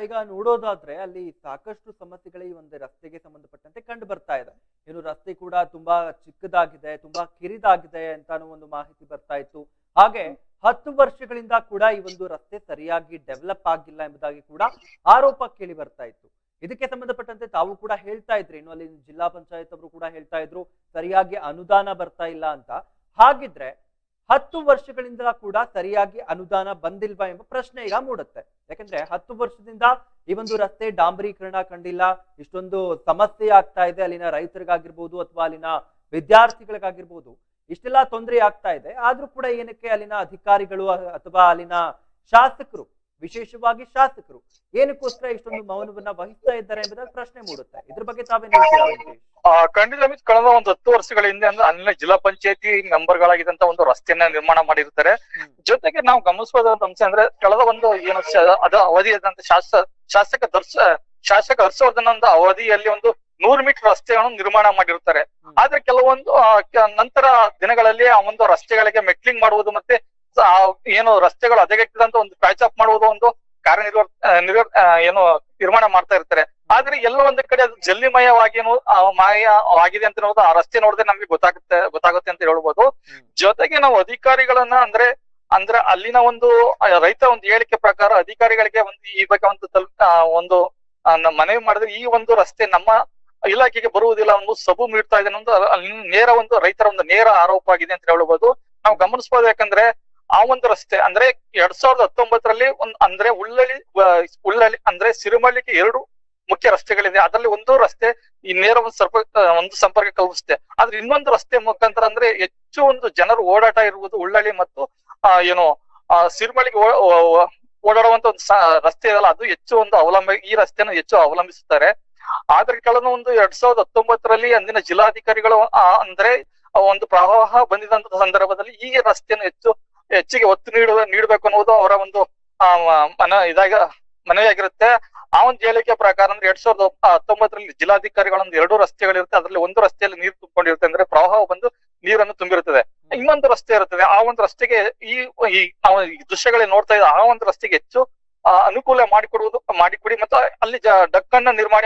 ಈಗ ನೋಡೋದಾದ್ರೆ ಅಲ್ಲಿ ಸಾಕಷ್ಟು ಸಮಸ್ಯೆಗಳು ಈ ಒಂದು ರಸ್ತೆಗೆ ಸಂಬಂಧಪಟ್ಟಂತೆ ಕಂಡು ಬರ್ತಾ ಇದೆ. ಏನು ರಸ್ತೆ ಕೂಡ ತುಂಬಾ ಚಿಕ್ಕದಾಗಿದೆ, ತುಂಬಾ ಕಿರಿದಾಗಿದೆ ಅಂತಾನು ಒಂದು ಮಾಹಿತಿ ಬರ್ತಾ ಇತ್ತು. ಹಾಗೆ 10 ವರ್ಷಗಳಿಂದ ಕೂಡ ಈ ಒಂದು ರಸ್ತೆ ಸರಿಯಾಗಿ ಡೆವಲಪ್ ಆಗಿಲ್ಲ ಎಂಬುದಾಗಿ ಕೂಡ ಆರೋಪ ಕೇಳಿ ಬರ್ತಾ ಇತ್ತು. ಇದಕ್ಕೆ ಸಂಬಂಧಪಟ್ಟಂತೆ ತಾವು ಕೂಡ ಹೇಳ್ತಾ ಇದ್ರಿ, ಇನ್ನು ಅಲ್ಲಿ ಜಿಲ್ಲಾ ಪಂಚಾಯತ್ ಅವರು ಕೂಡ ಹೇಳ್ತಾ ಇದ್ರು ಸರಿಯಾಗಿ ಅನುದಾನ ಬರ್ತಾ ಇಲ್ಲ ಅಂತ. ಹಾಗಿದ್ರೆ 10 ವರ್ಷಗಳಿಂದ ಕೂಡ ಸರಿಯಾಗಿ ಅನುದಾನ ಬಂದಿಲ್ವಾ ಎಂಬ ಪ್ರಶ್ನೆ ಈಗ ಮೂಡುತ್ತೆ. ಯಾಕಂದ್ರೆ 10 ವರ್ಷದಿಂದ ಈ ಒಂದು ರಸ್ತೆ ಡಾಂಬರೀಕರಣ ಕಂಡಿಲ್ಲ, ಇಷ್ಟೊಂದು ಸಮಸ್ಯೆ ಆಗ್ತಾ ಇದೆ, ಅಲ್ಲಿನ ರೈತರಿಗಾಗಿರ್ಬೋದು ಅಥವಾ ಅಲ್ಲಿನ ವಿದ್ಯಾರ್ಥಿಗಳಿಗಾಗಿರ್ಬೋದು ಇಷ್ಟೆಲ್ಲಾ ತೊಂದರೆ ಆಗ್ತಾ ಇದೆ. ಆದ್ರೂ ಕೂಡ ಏನಕ್ಕೆ ಅಲ್ಲಿನ ಅಧಿಕಾರಿಗಳು ಅಥವಾ ಅಲ್ಲಿನ ಶಾಸಕರು, ವಿಶೇಷವಾಗಿ ಶಾಸಕರು ಏನಕ್ಕೋಸ್ಕರ ಇಷ್ಟೊಂದು ಮೌನವನ್ನ ವಹಿಸ್ತಾ ಇದ್ದಾರೆ ಎಂಬುದಾಗಿ ಪ್ರಶ್ನೆ ಮೂಡುತ್ತೆ. ಇದ್ರ ಬಗ್ಗೆ ತಾವೇನ್ ಹೇಳ್ತೀರಾ ವೆಂಕಟೇಶ್? ಖಂಡಿತ ಕಳೆದ 10 ವರ್ಷಗಳ ಹಿಂದೆ ಅಲ್ಲಿನ ಜಿಲ್ಲಾ ಪಂಚಾಯತಿ ಮೆಂಬರ್ಗಳಾಗಿದ್ದಂತ ರಸ್ತೆಯನ್ನ ನಿರ್ಮಾಣ ಮಾಡಿರ್ತಾರೆ. ಜೊತೆಗೆ ನಾವು ಗಮನಿಸಬಹುದಾದ ಅಂಶ ಅಂದ್ರೆ ಕಳೆದ ಅವಧಿ ಶಾಸಕ ಹರ್ಷವರ್ಧನ್ ಅವಧಿಯಲ್ಲಿ 100 ಮೀಟರ್ ರಸ್ತೆಗಳನ್ನು ನಿರ್ಮಾಣ ಮಾಡಿರ್ತಾರೆ. ಆದ್ರೆ ಕೆಲವೊಂದು ನಂತರ ದಿನಗಳಲ್ಲಿ ಆ ರಸ್ತೆಗಳಿಗೆ ಮೆಟ್ಲಿಂಗ್ ಮಾಡುವುದು ಮತ್ತೆ ರಸ್ತೆಗಳು ಹದಗೆಟ್ಟಿದಂತ ಪ್ಯಾಚ್ ಅಪ್ ಮಾಡುವುದು ನಿರ್ಮಾಣ ಮಾಡ್ತಾ ಇರ್ತಾರೆ. ಆದ್ರೆ ಎಲ್ಲೋ ಒಂದು ಕಡೆ ಅದು ಜಲ್ಲಿಮಯವಾಗಿ ಮಾಯವಾಗಿದೆ ಅಂತ ಆ ರಸ್ತೆ ನೋಡಿದ್ರೆ ನಮ್ಗೆ ಗೊತ್ತಾಗುತ್ತೆ ಅಂತ ಹೇಳ್ಬೋದು. ಜೊತೆಗೆ ನಾವು ಅಧಿಕಾರಿಗಳನ್ನ ಅಂದ್ರೆ ಅಲ್ಲಿನ ರೈತ ಹೇಳಿಕೆ ಪ್ರಕಾರ ಅಧಿಕಾರಿಗಳಿಗೆ ಈ ಬಗ್ಗೆ ಮನವಿ ಮಾಡಿದ್ರೆ ಈ ರಸ್ತೆ ನಮ್ಮ ಇಲಾಖೆಗೆ ಬರುವುದಿಲ್ಲ ಸಬು ನೀಡ್ತಾ ಇದೆ ಅನ್ನೋದು ಅಲ್ಲಿ ರೈತರ ನೇರ ಆರೋಪ ಆಗಿದೆ ಅಂತ ಹೇಳ್ಬೋದು. ನಾವು ಗಮನಿಸಬಹುದು. ಯಾಕಂದ್ರೆ ಆ ರಸ್ತೆ ಅಂದ್ರೆ 2019ರಲ್ಲಿ ಅಂದ್ರೆ ಉಳ್ಳಳ್ಳಿ ಅಂದ್ರೆ ಸಿರಿಮಳ್ಳಿಗೆ 2 ಮುಖ್ಯ ರಸ್ತೆಗಳಿದೆ. ಅದರಲ್ಲಿ ಒಂದು ರಸ್ತೆ ಈ ನೇರ ಸಂಪರ್ಕ ಕಲ್ಪಿಸುತ್ತೆ. ಆದ್ರೆ ಇನ್ನೊಂದು ರಸ್ತೆ ಮುಖಾಂತರ ಅಂದ್ರೆ ಹೆಚ್ಚು ಜನರು ಓಡಾಟ ಇರುವುದು ಉಳ್ಳಳ್ಳಿ ಮತ್ತು ಸಿರಿಮಳ್ಳಿಗೆ ಓಡಾಡುವಂತ ಒಂದು ರಸ್ತೆ ಇದಲ್ಲ, ಅದು ಹೆಚ್ಚು ಒಂದು ಈ ರಸ್ತೆಯನ್ನು ಹೆಚ್ಚು ಅವಲಂಬಿಸುತ್ತಾರೆ. ಆದ್ರೆ ಒಂದು 2019ರಲ್ಲಿ ಅಂದಿನ ಜಿಲ್ಲಾಧಿಕಾರಿಗಳು ಅಂದ್ರೆ ಒಂದು ಪ್ರವಾಹ ಬಂದಿದಂತ ಸಂದರ್ಭದಲ್ಲಿ ಈ ರಸ್ತೆಯನ್ನು ಹೆಚ್ಚಿಗೆ ಒತ್ತು ನೀಡಬೇಕು ಅನ್ನೋದು ಅವರ ಒಂದು ಮನವಿಯಾಗಿರುತ್ತೆ. ಆ ಒಂದು ಹೇಳಿಕೆ ಪ್ರಕಾರ ಅಂದ್ರೆ 2019ರಲ್ಲಿ ಜಿಲ್ಲಾಧಿಕಾರಿಗಳೊಂದು 2 ರಸ್ತೆಗಳಿರುತ್ತೆ, ಅದರಲ್ಲಿ ಒಂದು ರಸ್ತೆಯಲ್ಲಿ ನೀರು ತುಂಬಿಕೊಂಡಿರುತ್ತೆ, ಅಂದ್ರೆ ಪ್ರವಾಹ ಬಂದು ನೀರನ್ನು ತುಂಬಿರುತ್ತದೆ. ಇನ್ನೊಂದು ರಸ್ತೆ ಇರುತ್ತದೆ, ಆ ಒಂದು ರಸ್ತೆಗೆ ಈ ದೃಶ್ಯಗಳಲ್ಲಿ ನೋಡ್ತಾ ಇದ್ದ ಆ ಒಂದು ರಸ್ತೆಗೆ ಹೆಚ್ಚು ಅನುಕೂಲ ಮಾಡಿಕೊಡಿ ಮತ್ತು ಅಲ್ಲಿ ಡಕ್ಕನ್ನ ನಿರ್ಮಾಣ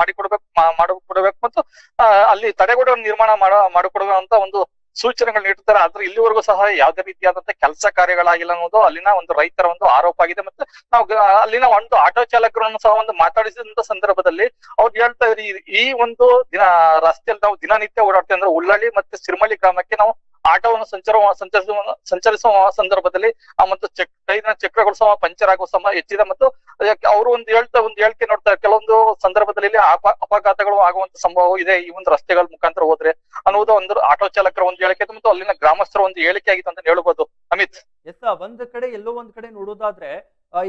ಮಾಡಿಕೊಡ್ಬೇಕು ಮತ್ತು ಅಲ್ಲಿ ತಡೆಗೋಡೆ ನಿರ್ಮಾಣ ಮಾಡಿಕೊಡುವಂತ ಒಂದು ಸೂಚನೆಗಳು ನೀಡುತ್ತಾರೆ. ಆದ್ರೆ ಇಲ್ಲಿವರೆಗೂ ಸಹ ಯಾವುದೇ ರೀತಿಯಾದಂತ ಕೆಲಸ ಕಾರ್ಯಗಳಾಗಿಲ್ಲ ಅನ್ನೋದು ಅಲ್ಲಿನ ಒಂದು ರೈತರ ಒಂದು ಆರೋಪ ಆಗಿದೆ. ಮತ್ತೆ ನಾವು ಅಲ್ಲಿನ ಒಂದು ಆಟೋ ಚಾಲಕರನ್ನು ಸಹ ಒಂದು ಮಾತಾಡಿಸಿದಂತ ಸಂದರ್ಭದಲ್ಲಿ ಅವ್ರು ಹೇಳ್ತಾ ಇದ್ರಿ, ಈ ಒಂದು ರಸ್ತೆಯಲ್ಲಿ ನಾವು ದಿನನಿತ್ಯ ಓಡಾಡ್ತೇವೆ ಅಂದ್ರೆ ಉಳ್ಳಳ್ಳಿ ಮತ್ತೆ ಸಿರಿಮಳ್ಳಿ ಗ್ರಾಮಕ್ಕೆ ನಾವು ಆಟೋವನ್ನು ಸಂಚರಿಸುವ ಸಂದರ್ಭದಲ್ಲಿ ಮತ್ತು ಕೈನ ಚಕ್ರಗಳು ಸಹ ಪಂಚರ್ ಆಗುವ ಸಮ ಹೆಚ್ಚಿದೆ. ಮತ್ತು ಅವರು ಒಂದು ಹೇಳಿಕೆ ನೋಡ್ತಾರೆ, ಕೆಲವೊಂದು ಸಂದರ್ಭದಲ್ಲಿ ಅಪಘಾತಗಳು ಆಗುವಂತ ಸಂಭವ ಇದೆ ಈ ಒಂದು ರಸ್ತೆಗಳ ಮುಖಾಂತರ ಹೋದ್ರೆ ಅನ್ನುವುದು ಒಂದು ಆಟೋ ಚಾಲಕರ ಒಂದು ಹೇಳಿಕೆ ಮತ್ತು ಅಲ್ಲಿನ ಗ್ರಾಮಸ್ಥರ ಒಂದು ಹೇಳಿಕೆ ಆಗಿತ್ತು ಅಂತ ಹೇಳ್ಬೋದು. ಅಮಿತ್, ಒಂದ್ ಕಡೆ ಎಲ್ಲೋ ಒಂದ್ ಕಡೆ ನೋಡೋದಾದ್ರೆ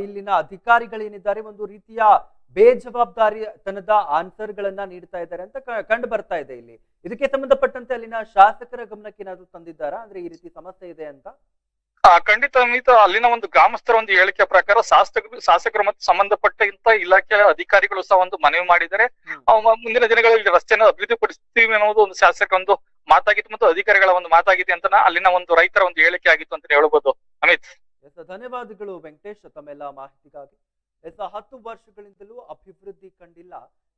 ಇಲ್ಲಿನ ಅಧಿಕಾರಿಗಳೇನಿದ್ದಾರೆ ಒಂದು ರೀತಿಯ ಬೇಜವಾಬ್ದಾರಿತನದ ಆನ್ಸರ್ ಗಳನ್ನ ನೀಡ್ತಾ ಇದ್ದಾರೆ ಅಂತ ಕಂಡು ಬರ್ತಾ ಇದೆ. ಇಲ್ಲಿ ಇದಕ್ಕೆ ಸಂಬಂಧಪಟ್ಟಂತೆ ಅಲ್ಲಿನ ಶಾಸಕರ ಗಮನಕ್ಕೆ ಏನಾದ್ರು ತಂದಿದ್ದಾರಾ, ಅಂದ್ರೆ ಈ ರೀತಿ ಸಮಸ್ಯೆ ಇದೆ ಅಂತ? ಖಂಡಿತ ಅಮಿತ್, ಅಲ್ಲಿನ ಒಂದು ಗ್ರಾಮಸ್ಥರ ಒಂದು ಹೇಳಿಕೆ ಪ್ರಕಾರ ಶಾಸಕರು ಮತ್ತು ಸಂಬಂಧಪಟ್ಟ ಇಲಾಖೆಯ ಅಧಿಕಾರಿಗಳು ಸಹ ಒಂದು ಮನವಿ ಮಾಡಿದ್ದಾರೆ. ಮುಂದಿನ ದಿನಗಳಲ್ಲಿ ರಸ್ತೆಯನ್ನು ಅಭಿವೃದ್ಧಿಪಡಿಸ್ತೀವಿ ಅನ್ನೋದು ಒಂದು ಶಾಸಕರ ಒಂದು ಮಾತಾಗಿತ್ತು ಮತ್ತು ಅಧಿಕಾರಿಗಳ ಒಂದು ಮಾತಾಗಿದೆ ಅಂತ ಅಲ್ಲಿನ ಒಂದು ರೈತರ ಒಂದು ಹೇಳಿಕೆ ಆಗಿತ್ತು ಅಂತ ಹೇಳ್ಬೋದು. ಅಮಿತ್, ಧನ್ಯವಾದಗಳು ವೆಂಕಟೇಶ್ ತಮ್ಮೆಲ್ಲ ಮಾಹಿತಿಗಾಗಿ. 10 ವರ್ಷಗಳಿಂದಲೂ ಅಭಿವೃದ್ಧಿ ಕಂಡಿಲ್ಲ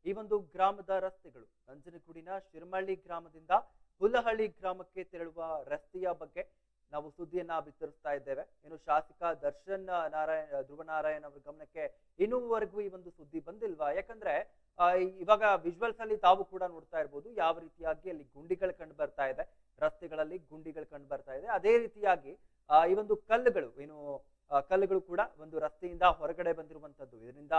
ಈ ಒಂದು ಗ್ರಾಮದ ರಸ್ತೆಗಳು. ನಂಜನಗೂಡಿನ ಶಿರಮಳ್ಳಿ ಗ್ರಾಮದಿಂದ ಹುಲಹಳ್ಳಿ ಗ್ರಾಮಕ್ಕೆ ತೆರಳುವ ರಸ್ತೆಯ ಬಗ್ಗೆ ನಾವು ಸುದ್ದಿಯನ್ನ ಬಿತ್ತರಿಸ್ತಾ ಇದ್ದೇವೆ. ಇನ್ನು ಶಾಸಕ ಧ್ರುವನಾರಾಯಣ್ ಅವರ ಗಮನಕ್ಕೆ ಇನ್ನೂವರೆಗೂ ಈ ಒಂದು ಸುದ್ದಿ ಬಂದಿಲ್ವಾ? ಯಾಕಂದ್ರೆ ಇವಾಗ ವಿಜುವಲ್ಸ್ ಅಲ್ಲಿ ತಾವು ಕೂಡ ನೋಡ್ತಾ ಇರ್ಬೋದು ಯಾವ ರೀತಿಯಾಗಿ ಅಲ್ಲಿ ಗುಂಡಿಗಳು ಕಂಡು ಬರ್ತಾ ಇದೆ, ರಸ್ತೆಗಳಲ್ಲಿ ಗುಂಡಿಗಳು ಕಂಡು ಬರ್ತಾ ಇದೆ. ಅದೇ ರೀತಿಯಾಗಿ ಈ ಒಂದು ಕಲ್ಲುಗಳು ಕೂಡ ಒಂದು ರಸ್ತೆಯಿಂದ ಹೊರಗಡೆ ಬಂದಿರುವಂತದ್ದು. ಇದರಿಂದ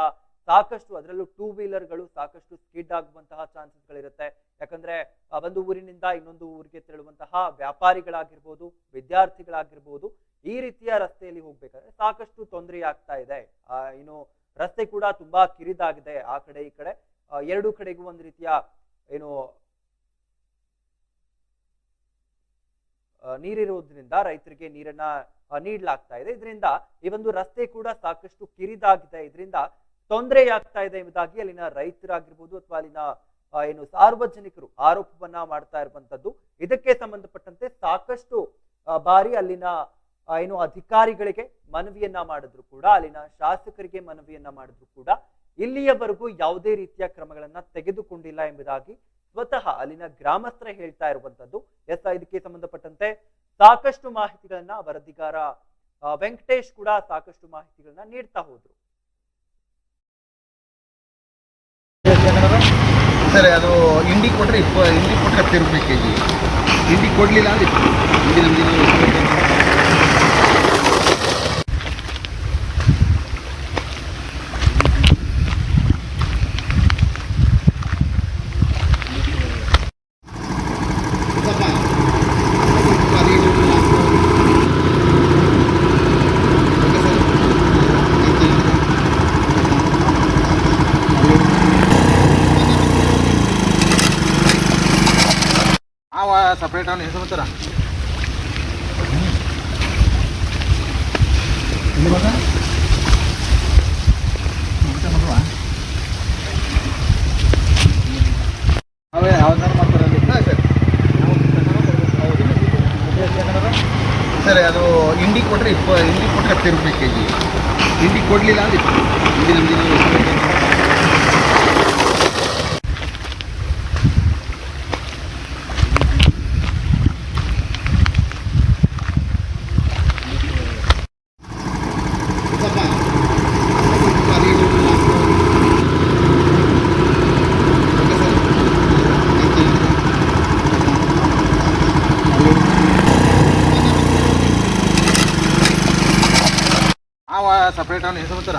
ಸಾಕಷ್ಟು, ಅದರಲ್ಲೂ 2 ವೀಲರ್ಗಳು ಸಾಕಷ್ಟು ಸ್ಕಿಡ್ ಆಗುವಂತಹ ಚಾನ್ಸಸ್ ಗಳಿರುತ್ತೆ. ಯಾಕಂದ್ರೆ ಒಂದು ಊರಿನಿಂದ ಇನ್ನೊಂದು ಊರಿಗೆ ತೆರಳುವಂತಹ ವ್ಯಾಪಾರಿಗಳಾಗಿರ್ಬೋದು, ವಿದ್ಯಾರ್ಥಿಗಳಾಗಿರ್ಬೋದು, ಈ ರೀತಿಯ ರಸ್ತೆಯಲ್ಲಿ ಹೋಗ್ಬೇಕಾದ್ರೆ ಸಾಕಷ್ಟು ತೊಂದರೆ ಆಗ್ತಾ ಇದೆ. ಇನ್ನು ರಸ್ತೆ ಕೂಡ ತುಂಬಾ ಕಿರಿದಾಗಿದೆ. ಆ ಕಡೆ ಈ ಕಡೆ 2 ಕಡೆಗೂ ಒಂದು ರೀತಿಯ ನೀರಿರುವುದರಿಂದ ರೈತರಿಗೆ ನೀರನ್ನ ನೀಡಲಾಗ್ತಾ ಇದೆ. ಇದರಿಂದ ಈ ಒಂದು ರಸ್ತೆ ಕೂಡ ಸಾಕಷ್ಟು ಕಿರಿದಾಗಿದೆ. ಇದರಿಂದ ತೊಂದರೆ ಆಗ್ತಾ ಇದೆ ಎಂಬುದಾಗಿ ಅಲ್ಲಿನ ರೈತರಾಗಿರ್ಬೋದು ಅಥವಾ ಅಲ್ಲಿನ ಸಾರ್ವಜನಿಕರು ಆರೋಪವನ್ನ ಮಾಡ್ತಾ ಇರುವಂತದ್ದು. ಇದಕ್ಕೆ ಸಂಬಂಧಪಟ್ಟಂತೆ ಸಾಕಷ್ಟು ಬಾರಿ ಅಲ್ಲಿನ ಅಧಿಕಾರಿಗಳಿಗೆ ಮನವಿಯನ್ನ ಮಾಡಿದ್ರು ಕೂಡ, ಅಲ್ಲಿನ ಶಾಸಕರಿಗೆ ಮನವಿಯನ್ನ ಮಾಡಿದ್ರು ಕೂಡ ಇಲ್ಲಿಯವರೆಗೂ ಯಾವುದೇ ರೀತಿಯ ಕ್ರಮಗಳನ್ನ ತೆಗೆದುಕೊಂಡಿಲ್ಲ ಎಂಬುದಾಗಿ ಸ್ವತಃ ಅಲ್ಲಿನ ಗ್ರಾಮಸ್ಥರೇ ಹೇಳ್ತಾ ಇರುವಂತದ್ದು. ಇದಕ್ಕೆ ಸಂಬಂಧಪಟ್ಟಂತೆ ಸಾಕಷ್ಟು ಮಾಹಿತಿಗಳನ್ನ ವರದಿಗಾರ ವೆಂಕಟೇಶ್ ಕೂಡ ಸಾಕಷ್ಟು ಮಾಹಿತಿಗಳನ್ನ ನೀಡ್ತಾ ಹೋದ್ರು. ಸರ್, ಅದು ಇಂಡಿ ಕೊಟ್ಟರೆ 10 ರೂಪಾಯಿ ಕೆಜಿ. ಇಂಡಿ ಕೊಡ್ಲಿಲ್ಲ ಅಂದ್ರೆ ಸಪ್ರೇಟ್ ಅವನು ಹೆಸರು ಬರ್ತಾರ ಅವೇ ಯಾವ್ದಾರು ಮಾಡ್ತಾರೆ ಸರ್. ಅದು ಇಂಡಿ ಕೊಟ್ಟರೆ 10 ರೂಪಾಯಿ ಕೆಜಿ. ಇಂಡಿ ಕೊಡಲಿಲ್ಲ ಅಂದ್ರೆ ಸಪ್ರೇಟ್ ಅವನು ಹೆಸರು ಬರ್ತಾರ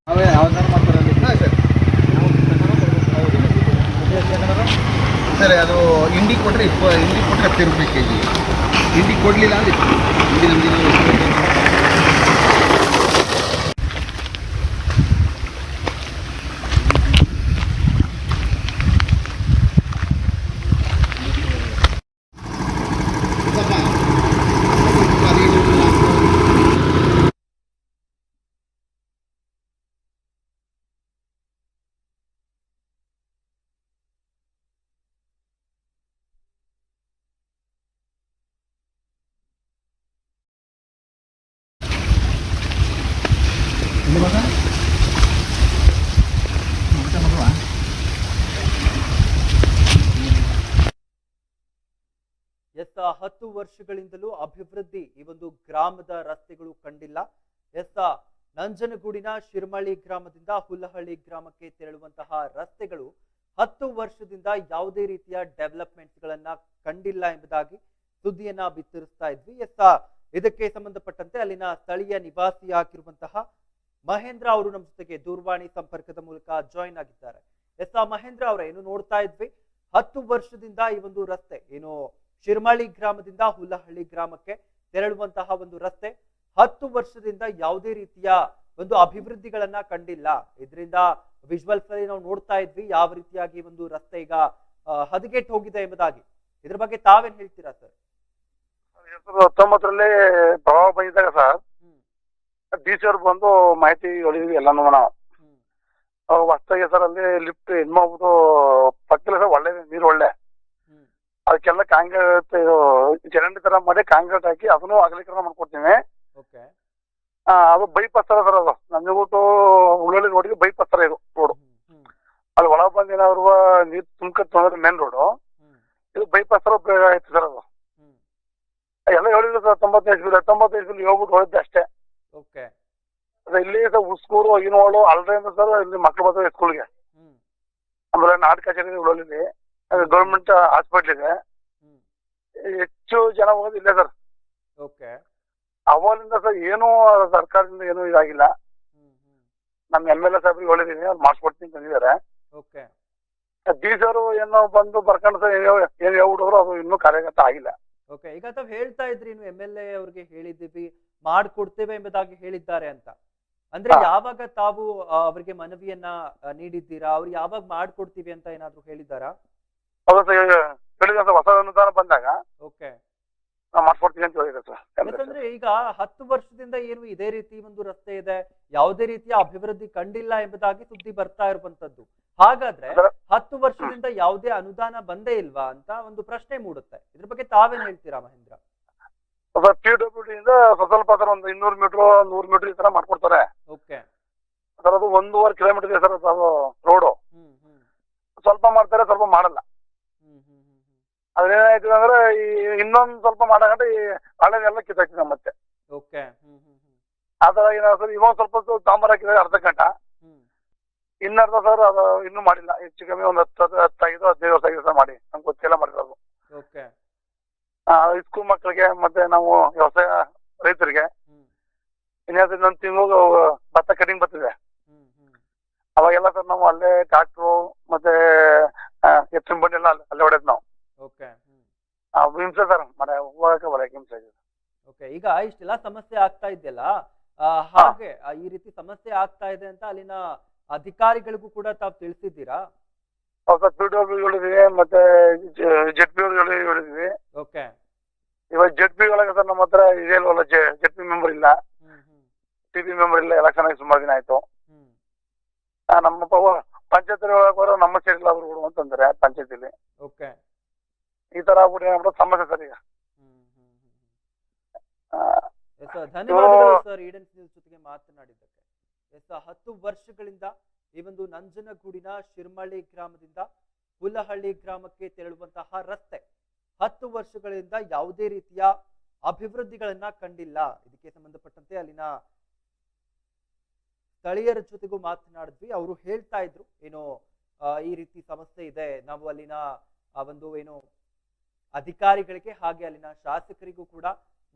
ಅವೇ ಯಾವ್ದಾರು ಮಾಡ್ತಾರೆ ಸರ್. ಕೊಟ್ಟರೆ ಹಿಂಡಿ ಕೊಟ್ಟರೆ 10 ರೂಪಾಯಿ ಕೆಜಿ. ಹಿಂಡಿ ಕೊಡಲಿಲ್ಲ ಅಂದರೆ ಹಿಂಡಿ ನಮ್ದು ಎಸ್ 10 ವರ್ಷಗಳಿಂದಲೂ ಅಭಿವೃದ್ಧಿ ಈ ಒಂದು ಗ್ರಾಮದ ರಸ್ತೆಗಳು ಕಂಡಿಲ್ಲ. ಎಸ್ ನಂಜನಗೂಡಿನ ಶಿರ್ಮಳಿ ಗ್ರಾಮದಿಂದ ಹುಲ್ಲಹಳ್ಳಿ ಗ್ರಾಮಕ್ಕೆ ತೆರಳುವಂತಹ ರಸ್ತೆಗಳು 10 ವರ್ಷದಿಂದ ಯಾವುದೇ ರೀತಿಯ ಡೆವಲಪ್ಮೆಂಟ್ಸ್ ಗಳನ್ನ ಕಂಡಿಲ್ಲ ಎಂಬುದಾಗಿ ಸುದ್ದಿಯನ್ನ ಬಿತ್ತರಿಸ್ತಾ ಇದ್ವಿ. ಎಸ್ ಇದಕ್ಕೆ ಸಂಬಂಧಪಟ್ಟಂತೆ ಅಲ್ಲಿನ ಸ್ಥಳೀಯ ನಿವಾಸಿಯಾಗಿರುವಂತಹ ಮಹೇಂದ್ರ ಅವರು ನಮ್ಮ ಜೊತೆಗೆ ದೂರವಾಣಿ ಸಂಪರ್ಕದ ಮೂಲಕ ಜಾಯಿನ್ ಆಗಿದ್ದಾರೆ. ಎಸ್ ಮಹೇಂದ್ರ ಅವರ ಏನು ನೋಡ್ತಾ ಇದ್ವಿ, 10 ವರ್ಷದಿಂದ ಈ ಒಂದು ರಸ್ತೆ ಏನು ಶಿರ್ಮಳಿ ಗ್ರಾಮದಿಂದ ಹುಲ್ಲಹಳ್ಳಿ ಗ್ರಾಮಕ್ಕೆ ತೆರಳುವಂತಹ ಒಂದು ರಸ್ತೆ 10 ವರ್ಷದಿಂದ ಯಾವುದೇ ರೀತಿಯ ಒಂದು ಅಭಿವೃದ್ಧಿಗಳನ್ನ ಕಂಡಿಲ್ಲ. ಇದರಿಂದ ವಿಜುವಲ್ಸ್ ಅಲ್ಲಿ ನಾವು ನೋಡ್ತಾ ಇದ್ವಿ ಯಾವ ರೀತಿಯಾಗಿ ಒಂದು ರಸ್ತೆ ಈಗ ಹದಗೆಟ್ಟು ಹೋಗಿದೆ ಎಂಬುದಾಗಿ. ಇದ್ರ ಬಗ್ಗೆ ತಾವೇನ್ ಹೇಳ್ತೀರಾ ಸರ್? 19 ಪ್ರವಾಹ ಬಂದಿದ್ದಾಗ ಸರ್ ಡಿ.ಸಿ ಅವ್ರು ಬಂದು ಮಾಹಿತಿ ಹೇಳಿದ್ವಿ ಎಲ್ಲಾನು ನಾವು. ಹೊಸದಾಗಿ ಸರ್ ಅಲ್ಲಿ ಲಿಫ್ಟ್ ಇದ್ ಮಾಡ್ಬಿಟ್ಟು ಪಕ್ಕದಲ್ಲಿ ಸರ್ ಒಳ್ಳೆ ನೀರು ಒಳ್ಳೆ ಅದಕ್ಕೆಲ್ಲ ಕಾಂಕ್ರೀಟ್ ಚರಂಡಿ ತರ ಮಾಡಿ ಕಾಂಕ್ರೀಟ್ ಹಾಕಿ ಅದನ್ನು ಅಗಲೀಕರಣ ಮಾಡ್ಕೊಡ್ತೀವಿ. ಅದು ಬೈಪಾಸ್ ತರ ಸರ್, ಅದು ನಂಜನಗೂಡು ಉಳ್ಳಳ್ಳಿ ರೋಡ್ಗೆ ಬೈಪಾಸ್ ತರ ಇದು ರೋಡ್. ಅಲ್ಲಿ ಒಳ ಬಂದು ಏನಾದ್ರು ನೀರು ತುಂಬ್ಕೊಂಡ್ರೆ ಮೇನ್ ರೋಡು, ಇದು ಬೈಪಾಸ್ ತರ ಆಯ್ತು ಸರ್. ಅದು ಎಲ್ಲ ಹೇಳಿದ್ರು ಸರ್ 95 ಹೋಗ್ಬಿಟ್ಟು ಹೋಗಿದ್ದೆ ಅಷ್ಟೇ. ಇಲ್ಲಿ ಸರ್ ಉಸ್ಕೂರು ಇನೋಳು ಅಲ್ರಿಂದ ಸರ್ ಇಲ್ಲಿ ಮಕ್ಳು ಬರ್ತಾರೆ ಸ್ಕೂಲ್ಗೆ. ಆಮೇಲೆ ನಾಟಕ ಕಚೇರಿ ಉಳ್ಳಳ್ಳಿ ಗೌರ್ಮೆಂಟ್ ಹಾಸ್ಪಿಟ್ಲ್ ಇದೆ, ಹೆಚ್ಚು ಜನ ಹೋಗೋದು ಇಲ್ಲೇ ಸರ್. ಅವಾಗಿಂದ ಸರ್ ಏನು ಸರ್ಕಾರದಿಂದ ಏನು ಇದಾಗಿಲ್ಲ. ನಮ್ಮ MLA ಸಾಹೇಬ್ರಿಗೆ ಹೇಳಿದೀನಿ, ಅವ್ರು ಮಾಡಿಸ್ಕೊಡ್ತೀನಿ ತಂದಿದ್ದಾರೆ. ಡಿ.ಸಿ ಅವರು ಏನೋ ಬಂದು ಬರ್ಕೊಂಡು ಸರ್ ಏನ್ ಹೇಳ್ಬಿಟ್ಟವ್ರು, ಅದು ಇನ್ನೂ ಕಾರ್ಯಗತ ಆಗಿಲ್ಲ. ಈಗ ತಾವ್ ಹೇಳ್ತಾ ಇದ್ರಿ ಇನ್ನು MLA ಅವ್ರಿಗೆ ಹೇಳಿದ್ದೀವಿ ಮಾಡ್ಕೊಡ್ತೇವೆ ಎಂಬುದಾಗಿ ಹೇಳಿದ್ದಾರೆ ಅಂತ. ಅಂದ್ರೆ ಯಾವಾಗ ತಾವು ಅವರಿಗೆ ಮನವಿಯನ್ನ ನೀಡಿದ್ದೀರಾ? ಅವ್ರು ಯಾವಾಗ ಮಾಡ್ಕೊಡ್ತೀವಿ ಅಂತ ಏನಾದ್ರು ಹೇಳಿದ್ದಾರಾ? ಹೌದು ಸರ್, ಹೇಳಿದ ಸರ್ ಹೊಸ ಅನುದಾನ ಬಂದಾಗ ಮಾಡ್ಕೊಡ್ತೀವಿ ಅಂತ ಹೇಳಿದ್ರೆ ಸರ್. ಯಾಕಂದ್ರೆ ಈಗ 10 ವರ್ಷದಿಂದ ಏನು ಇದೇ ರೀತಿ ಒಂದು ರಸ್ತೆ ಇದೆ, ಯಾವುದೇ ರೀತಿಯ ಅಭಿವೃದ್ಧಿ ಕಂಡಿಲ್ಲ ಎಂಬುದಾಗಿ ಸುದ್ದಿ ಬರ್ತಾ ಇರುವಂತದ್ದು. ಹಾಗಾದ್ರೆ 10 ವರ್ಷದಿಂದ ಯಾವುದೇ ಅನುದಾನ ಬಂದೇ ಇಲ್ವಾ ಅಂತ ಒಂದು ಪ್ರಶ್ನೆ ಮೂಡುತ್ತೆ. ಇದ್ರ ಬಗ್ಗೆ ತಾವೇನ್ ಹೇಳ್ತೀರಾ ಮಹೇಂದ್ರ? PWD ಇಂದ ಸ್ವಲ್ಪ ಸರ್ ಒಂದು 200 ಮೀಟರ್ 100 ಮೀಟರ್ ಈ ತರ ಮಾಡ್ಕೊಡ್ತಾರೆ ಸರ್. ಅದು 1.5 ಕಿಲೋಮೀಟರ್ ಇದೆ ಸರ್ ಅದು ರೋಡು. ಸ್ವಲ್ಪ ಮಾಡ್ತಾರೆ, ಸ್ವಲ್ಪ ಮಾಡಲ್ಲ. ಅದೇನಾಯ್ತು ಅಂದ್ರೆ ಈ ಇನ್ನೊಂದ್ ಸ್ವಲ್ಪ ಮಾಡಕಂದ್ರೆ ಈ ಹಳೆದೆಲ್ಲ ಕಿತ್ತಾಕ್ತಿದೆ ಮತ್ತೆ. ಆತರ ಏನಾದ್ರು ಇವಾಗ ಸ್ವಲ್ಪ ತಾಂಬರ್ ಹಾಕಿದ್ರೆ ಅರ್ಧ ಗಂಟೆ, ಇನ್ನರ್ಧ ಸರ್ ಅದು ಇನ್ನೂ ಮಾಡಿಲ್ಲ. ಹೆಚ್ಚು ಕಮ್ಮಿ ಒಂದು 15 ವರ್ಷ ಆಗಿದೆ ಸರ್ ಮಾಡಿ, ನಮ್ಗೆ ಗೊತ್ತಿಲ್ಲ ಮಾಡಿರೋದು. ಸ್ಕೂಲ್ ಮಕ್ಕಳಿಗೆ ಮತ್ತೆ ನಾವು ವ್ಯವಸಾಯ ರೈತರಿಗೆ ಇನ್ನೊಂದು ತಿಂಗಳು ಭತ್ತ ಕಟಿಂಗ್ ಬರ್ತಿದೆ. ಅವಾಗೆಲ್ಲ ಸರ್ ನಾವು ಅಲ್ಲೇ ಟ್ರಾಕ್ಟ್ರು ಮತ್ತೆ ಎತ್ತಿನ ಬಂಡಿ ಎಲ್ಲ ಅಲ್ಲೇ ಹೊಡೆದ್ ನಾವು. ಹಿಂಸೆ ಸರ್ ಮನೆ ಹೋಗಕ್ಕೆ ಬರಕ್ಕೆ ಹಿಂಸೆ ಇದೆ. ಈಗ ಇಷ್ಟೆಲ್ಲ ಸಮಸ್ಯೆ ಆಗ್ತಾ ಇದೆಯಲ್ಲ, ಹಾಗೆ ಈ ರೀತಿ ಸಮಸ್ಯೆ ಆಗ್ತಾ ಇದೆ ಅಂತ ಅಲ್ಲಿನ ಅಧಿಕಾರಿಗಳಿಗೂ ಕೂಡ ತಾವು ತಿಳಿಸಿದ್ದೀರಾ? PWD ಹೇಳಿದ್ವಿ, ಮತ್ತೆ ZP ಹೇಳಿದ್ವಿ. ಇವಾಗ ZP ಒಳಗೆ ಸರ್ ನಮ್ಮ ಹತ್ರ ಇದೇ ಇಲ್ವಲ್ಲ, ZP ಮೆಂಬರ್ ಇಲ್ಲ, TP ಮೆಂಬರ್ ಇಲ್ಲ. ಎಲೆಕ್ಷನ್ ಆಗಿ ಸುಮಾರು ದಿನ ಆಯ್ತು. ನಮ್ಮ ಪಂಚಾಯತ್ ಒಳಗೆ ನಮ್ಮ ಸೇರಿಲ್ಲ ಅವರು ಅಂತಂದ್ರೆ ಪಂಚಾಯತಿಲಿ ಈ ತರ ಆಗ್ಬಿಟ್ಟು ಸಮಸ್ಯೆ ಸರ್ ಈಗ. ಧನ್ಯವಾದಗಳು ಸರ್ ಈಡನ್ ನ್ಯೂಸ್ ಜೊತೆಗೆ ಮಾತನಾಡಿದ್ದಕ್ಕೆ. 10 ವರ್ಷಗಳಿಂದ ಈ ಒಂದು ನಂಜನಗೂಡಿನ ಶಿರ್ಮಳಿ ಗ್ರಾಮದಿಂದ ಹುಲ್ಲಹಳ್ಳಿ ಗ್ರಾಮಕ್ಕೆ ತೆರಳುವಂತಹ ರಸ್ತೆ 10 ವರ್ಷಗಳಿಂದ ಯಾವುದೇ ರೀತಿಯ ಅಭಿವೃದ್ಧಿಗಳನ್ನ ಕಂಡಿಲ್ಲ. ಇದಕ್ಕೆ ಸಂಬಂಧಪಟ್ಟಂತೆ ಅಲ್ಲಿನ ಸ್ಥಳೀಯರ ಜೊತೆಗೂ ಮಾತನಾಡಿದ್ವಿ. ಅವರು ಹೇಳ್ತಾ ಇದ್ರು ಏನೋ ಈ ರೀತಿ ಸಮಸ್ಯೆ ಇದೆ, ನಾವು ಅಲ್ಲಿನ ಒಂದು ಏನು ಅಧಿಕಾರಿಗಳಿಗೆ ಹಾಗೆ ಅಲ್ಲಿನ ಶಾಸಕರಿಗೂ ಕೂಡ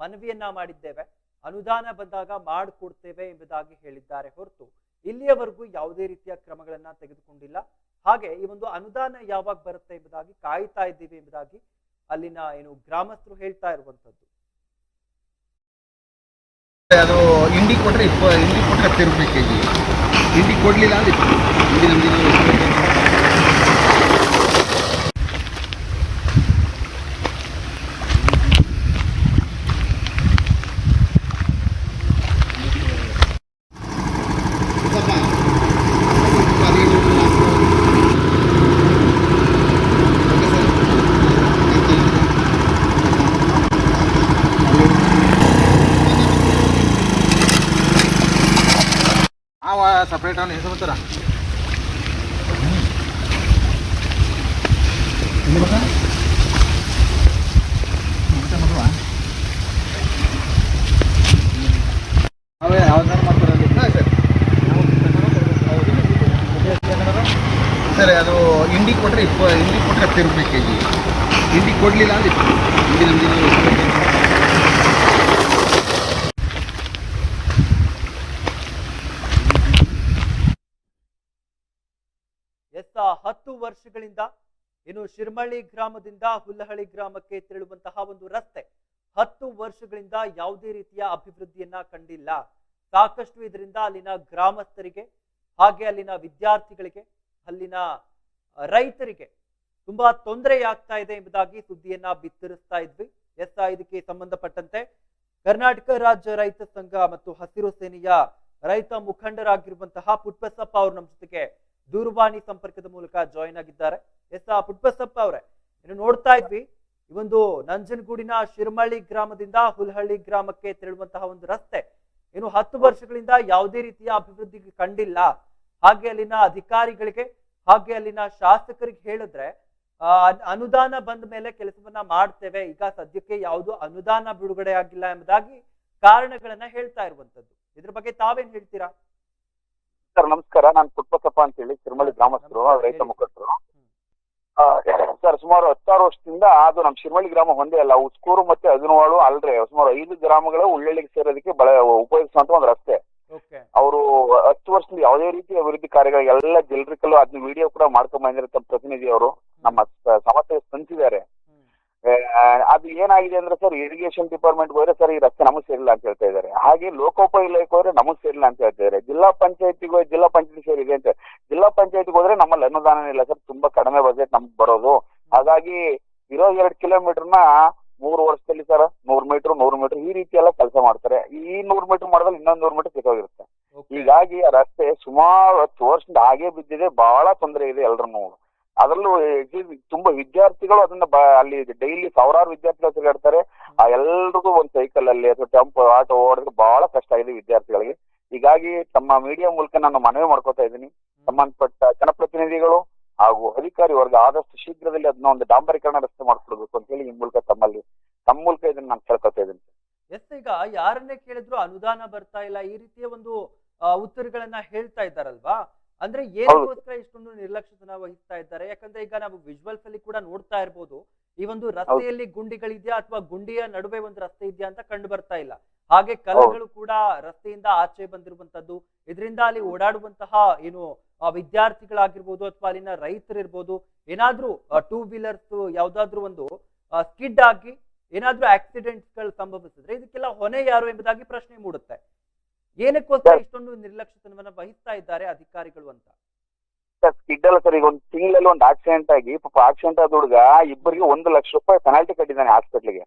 ಮನವಿಯನ್ನ ಮಾಡಿದ್ದೇವೆ, ಅನುದಾನ ಬಂದಾಗ ಮಾಡಿಕೊಡ್ತೇವೆ ಎಂಬುದಾಗಿ ಹೇಳಿದ್ದಾರೆ ಹೊರತು ಇಲ್ಲಿಯವರೆಗೂ ಯಾವುದೇ ರೀತಿಯ ಕ್ರಮಗಳನ್ನ ತೆಗೆದುಕೊಂಡಿಲ್ಲ. ಹಾಗೆ ಈ ಒಂದು ಅನುದಾನ ಯಾವಾಗ ಬರುತ್ತೆ ಎಂಬುದಾಗಿ ಕಾಯ್ತಾ ಇದ್ದೀವಿ ಎಂಬುದಾಗಿ ಅಲ್ಲಿನ ಏನು ಗ್ರಾಮಸ್ಥರು ಹೇಳ್ತಾ ಇರುವಂತದ್ದು. ಅದು ಇಂಡಿ ಕೊಟ್ಟರೆ 10 ರೂಪಾಯಿ ಕೆಜಿ. ಇಂಡಿ ಕೊಡಲಿಲ್ಲ ಅಂದ್ರೆ ಇಂಡಿ ನಮ್ಗೆ ಸಪ್ರೇಟ್ ಅವನು ಹೆಸರು ಬರ್ತಾರ ಅವೇ ಯಾವ್ದಾರು ಮಾಡ್ತಾರೆ ಸರ್. ಅದು ಇಂಡಿ ಕೊಟ್ಟರೆ 10 ರೂಪಾಯಿ ಕೆಜಿ. ಇಂಡಿ ಕೊಡಲಿಲ್ಲ ಅಂದ್ರೆ ಇಂಡಿ ನಮ್ಗೆ ಎಸ್ 10 ವರ್ಷಗಳಿಂದ ಇನ್ನು ಶಿರ್ಮಳ್ಳಿ ಗ್ರಾಮದಿಂದ ಹುಲ್ಲಹಳ್ಳಿ ಗ್ರಾಮಕ್ಕೆ ತೆರಳುವಂತಹ ಒಂದು ರಸ್ತೆ 10 ವರ್ಷಗಳಿಂದ ಯಾವುದೇ ರೀತಿಯ ಅಭಿವೃದ್ಧಿಯನ್ನ ಕಂಡಿಲ್ಲ. ಸಾಕಷ್ಟು ಇದರಿಂದ ಅಲ್ಲಿನ ಗ್ರಾಮಸ್ಥರಿಗೆ ಹಾಗೆ ಅಲ್ಲಿನ ವಿದ್ಯಾರ್ಥಿಗಳಿಗೆ ಅಲ್ಲಿನ ರೈತರಿಗೆ ತುಂಬಾ ತೊಂದರೆಯಾಗ್ತಾ ಇದೆ ಎಂಬುದಾಗಿ ಸುದ್ದಿಯನ್ನ ಬಿತ್ತರಿಸ್ತಾ ಇದ್ವಿ. ಎಸ್ ಇದಕ್ಕೆ ಸಂಬಂಧಪಟ್ಟಂತೆ ಕರ್ನಾಟಕ ರಾಜ್ಯ ರೈತ ಸಂಘ ಮತ್ತು ಹಸಿರು ಸೇನೆಯ ರೈತ ಮುಖಂಡರಾಗಿರುವಂತಹ ಪುಟ್ಟಬಸಪ್ಪ ಅವರು ನಮ್ಮ ಜೊತೆಗೆ ದೂರವಾಣಿ ಸಂಪರ್ಕದ ಮೂಲಕ ಜಾಯಿನ್ ಆಗಿದ್ದಾರೆ. ಎಸ್ ಪುಟ್ಟಬಸಪ್ಪ ಅವರೇ, ಇನ್ನು ನೋಡ್ತಾ ಇದ್ವಿ ಈ ಒಂದು ನಂಜನಗೂಡಿನ ಶಿರ್ಮಳ್ಳಿ ಗ್ರಾಮದಿಂದ ಹುಲ್ಲಹಳ್ಳಿ ಗ್ರಾಮಕ್ಕೆ ತೆರಳುವಂತಹ ಒಂದು ರಸ್ತೆ ಇನ್ನು 10 ವರ್ಷಗಳಿಂದ ಯಾವುದೇ ರೀತಿಯ ಅಭಿವೃದ್ಧಿ ಕಂಡಿಲ್ಲ. ಹಾಗೆ ಅಲ್ಲಿನ ಅಧಿಕಾರಿಗಳಿಗೆ ಹಾಗೆ ಅಲ್ಲಿನ ಶಾಸಕರಿಗೆ ಹೇಳಿದ್ರೆ ಅನುದಾನ ಬಂದ ಮೇಲೆ ಕೆಲಸವನ್ನ ಮಾಡ್ತೇವೆ, ಈಗ ಸದ್ಯಕ್ಕೆ ಯಾವುದು ಅನುದಾನ ಬಿಡುಗಡೆ ಆಗಿಲ್ಲ ಎಂಬುದಾಗಿ ಕಾರಣಗಳನ್ನ ಹೇಳ್ತಾ ಇರುವಂತದ್ದು. ಇದ್ರ ಬಗ್ಗೆ ತಾವೇನ್ ಹೇಳ್ತೀರಾ? ಸರ್ ನಮಸ್ಕಾರ, ನಾನು ಪುಟ್ಟಬಸಪ್ಪ ಅಂತ ಹೇಳಿ ಶಿರ್ಮಳ್ಳಿ ಗ್ರಾಮಸ್ಥರು, ರೈತ ಮುಖಂಡರು. ಸರ್ ಸುಮಾರು 16 ವರ್ಷದಿಂದ ಅದು ನಮ್ಮ ಶಿರ್ಮಳ್ಳಿ ಗ್ರಾಮ ಒಂದೇ ಅಲ್ಲ, ಉಸ್ಕೂರು ಮತ್ತೆ ಅಗನವಾಳು ಅಲ್ರೆ ಸುಮಾರು 5 ಗ್ರಾಮಗಳು ಹುಲ್ಲಹಳ್ಳಿಗೆ ಸೇರೋದಕ್ಕೆ ಉಪಯೋಗಿಸುವಂತ ಒಂದು ರಸ್ತೆ. ಅವರು 10 ವರ್ಷದಿಂದ ಯಾವುದೇ ರೀತಿ ಅಭಿವೃದ್ಧಿ ಕಾರ್ಯಗಳಿಗೆಲ್ಲ ಜನರಿಕಲ್ಲೂ ಅದನ್ನ ವಿಡಿಯೋ ಕೂಡ ಮಾಡ್ಕೊಂಡ್ ಬಂದಿರೋ ತಮ್ಮ ಪ್ರತಿನಿಧಿ ಅವರು ನಮ್ಮ ಸಮಸ್ಯೆ ಸ್ಪಂದಿಸಿದ್ದಾರೆ. ಅದು ಏನಾಗಿದೆ ಅಂದ್ರೆ ಸರ್, ಇರಿಗೇಷನ್ ಡಿಪಾರ್ಟ್ಮೆಂಟ್ ಹೋದ್ರೆ ಸರ್ ಈ ರಸ್ತೆ ನಮಗ್ ಸೇರಿಲ್ಲ ಅಂತ ಹೇಳ್ತಾ ಇದ್ದಾರೆ. ಹಾಗೆ ಲೋಕೋಪಯೋಗಿ ಇಲಾಖೆ ಹೋದ್ರೆ ನಮಗ್ ಸೇರಿಲ್ಲ ಅಂತ ಹೇಳ್ತಾ ಇದ್ದಾರೆ. ಜಿಲ್ಲಾ ಪಂಚಾಯತಿ ಸೇರಿದೆ ಅಂತ. ಜಿಲ್ಲಾ ಪಂಚಾಯತಿಗೆ ಹೋದ್ರೆ ನಮ್ಮಲ್ಲಿ ಅನುದಾನ ಇಲ್ಲ ಸರ್, ತುಂಬಾ ಕಡಿಮೆ ಬಜೆಟ್ ನಮ್ಗೆ ಬರೋದು. ಹಾಗಾಗಿ ಇರೋ 2 ಕಿಲೋಮೀಟರ್ನ 3 ವರ್ಷದಲ್ಲಿ ಸರ್ 100 ಮೀಟರ್ ಈ ರೀತಿ ಎಲ್ಲ ಕೆಲಸ ಮಾಡ್ತಾರೆ. ಈ 100 ಮೀಟರ್ ಮಾಡಿದ್ರೆ ಇನ್ನೊಂದು 100 ಮೀಟರ್ ಸಿಗೋಗಿರುತ್ತೆ. ಹೀಗಾಗಿ ಆ ರಸ್ತೆ ಸುಮಾರು 10 ವರ್ಷದಿಂದ ಹಾಗೆ ಬಿದ್ದಿದೆ, ಬಹಳ ತೊಂದರೆ ಇದೆ ಎಲ್ರು. ಅದರಲ್ಲೂ ತುಂಬಾ ವಿದ್ಯಾರ್ಥಿಗಳು ಅದನ್ನ ಅಲ್ಲಿ ಡೈಲಿ ಸಾವಿರಾರು ವಿದ್ಯಾರ್ಥಿಗಳು ತಿರುಗಾಡ್ತಾರೆ. ಆ ಎಲ್ರಿಗೂ ಒಂದು ಸೈಕಲ್ ಅಲ್ಲಿ ಅಥವಾ ಟೆಂಪೋ ಆಟೋ ಓಡಿದ್ರೆ ಬಹಳ ಕಷ್ಟ ಇದೆ ವಿದ್ಯಾರ್ಥಿಗಳಿಗೆ. ಹೀಗಾಗಿ ತಮ್ಮ ಮೀಡಿಯಾ ಮೂಲಕ ನಾನು ಮನವಿ ಮಾಡ್ಕೊತಾ ಇದ್ದೀನಿ, ಸಂಬಂಧಪಟ್ಟ ಜನಪ್ರತಿನಿಧಿಗಳು ಹಾಗೂ ಅಧಿಕಾರಿ ವರ್ಗ ಆದಷ್ಟು ಶೀಘ್ರದಲ್ಲಿ ಅದನ್ನ ಒಂದು ಡಾಂಬರೀಕರಣ ರಸ್ತೆ ಮಾಡ್ಕೊಡ್ಬೇಕು ಅಂತ ಹೇಳಿ ಈ ಮೂಲಕ ತಮ್ಮ ಮೂಲಕ ಇದನ್ನ ನಾನು ಕೇಳ್ಕೊತಾ ಇದ್ದೀನಿ. ಎಸ್ ಈಗ ಯಾರನ್ನೇ ಕೇಳಿದ್ರು ಅನುದಾನ ಬರ್ತಾ ಇಲ್ಲ ಈ ರೀತಿಯ ಒಂದು ಉತ್ತರಗಳನ್ನ ಹೇಳ್ತಾ ಇದ್ದಾರಲ್ವಾ? ಅಂದ್ರೆ ಏನಕ್ಕೋಸ್ಕರ ಇಷ್ಟೊಂದು ನಿರ್ಲಕ್ಷ್ಯತನ ವಹಿಸ್ತಾ ಇದ್ದಾರೆ? ಯಾಕಂದ್ರೆ ಈಗ ನಾವು ವಿಜುವಲ್ಸ್ ಅಲ್ಲಿ ಕೂಡ ನೋಡ್ತಾ ಇರ್ಬೋದು, ಈ ಒಂದು ರಸ್ತೆಯಲ್ಲಿ ಗುಂಡಿಗಳಿದ್ಯಾ ಅಥವಾ ಗುಂಡಿಯ ನಡುವೆ ಒಂದು ರಸ್ತೆ ಇದೆಯಾ ಅಂತ ಕಂಡು ಬರ್ತಾ ಇಲ್ಲ. ಹಾಗೆ ಕಲ್ಲುಗಳು ಕೂಡ ರಸ್ತೆಯಿಂದ ಆಚೆ ಬಂದಿರುವಂತದ್ದು. ಇದರಿಂದ ಅಲ್ಲಿ ಓಡಾಡುವಂತಹ ಏನು ವಿದ್ಯಾರ್ಥಿಗಳಾಗಿರ್ಬೋದು ಅಥವಾ ಅಲ್ಲಿನ ರೈತರಿರ್ಬೋದು, ಏನಾದ್ರೂ 2 ವೀಲರ್ಸ್ ಯಾವ್ದಾದ್ರು ಒಂದು ಸ್ಕಿಡ್ ಆಗಿ ಏನಾದ್ರೂ ಆಕ್ಸಿಡೆಂಟ್ಸ್ ಗಳು ಸಂಭವಿಸಿದ್ರೆ ಇದಕ್ಕೆಲ್ಲ ಹೊಣೆ ಯಾರು ಎಂಬುದಾಗಿ ಪ್ರಶ್ನೆ ಮೂಡುತ್ತೆ. ಏನಕ್ಕೋಸ್ಕರ ಇಷ್ಟೊಂದು ನಿರ್ಲಕ್ಷ್ಯತನವನ್ನ ವಹಿಸ್ತಾ ಇದ್ದಾರೆ ಅಧಿಕಾರಿಗಳು ಅಂತ? ಸ್ಕಿಡ್ ಅಲ್ಲ ಸರ್, ಈಗ ಒಂದು ತಿಂಗಳಲ್ಲಿ ಒಂದು ಆಕ್ಸಿಡೆಂಟ್ ಆಗಿ ಪಾಪ ಆಕ್ಸಿಡೆಂಟ್ ಆದ ಹುಡುಗ ಇಬ್ಬರಿಗೆ 1 ಲಕ್ಷ ರೂಪಾಯಿ ಪೆನಾಲ್ಟಿ ಕಟ್ಟಿದ್ದಾನೆ ಹಾಸ್ಪಿಟ್ಲಿಗೆ.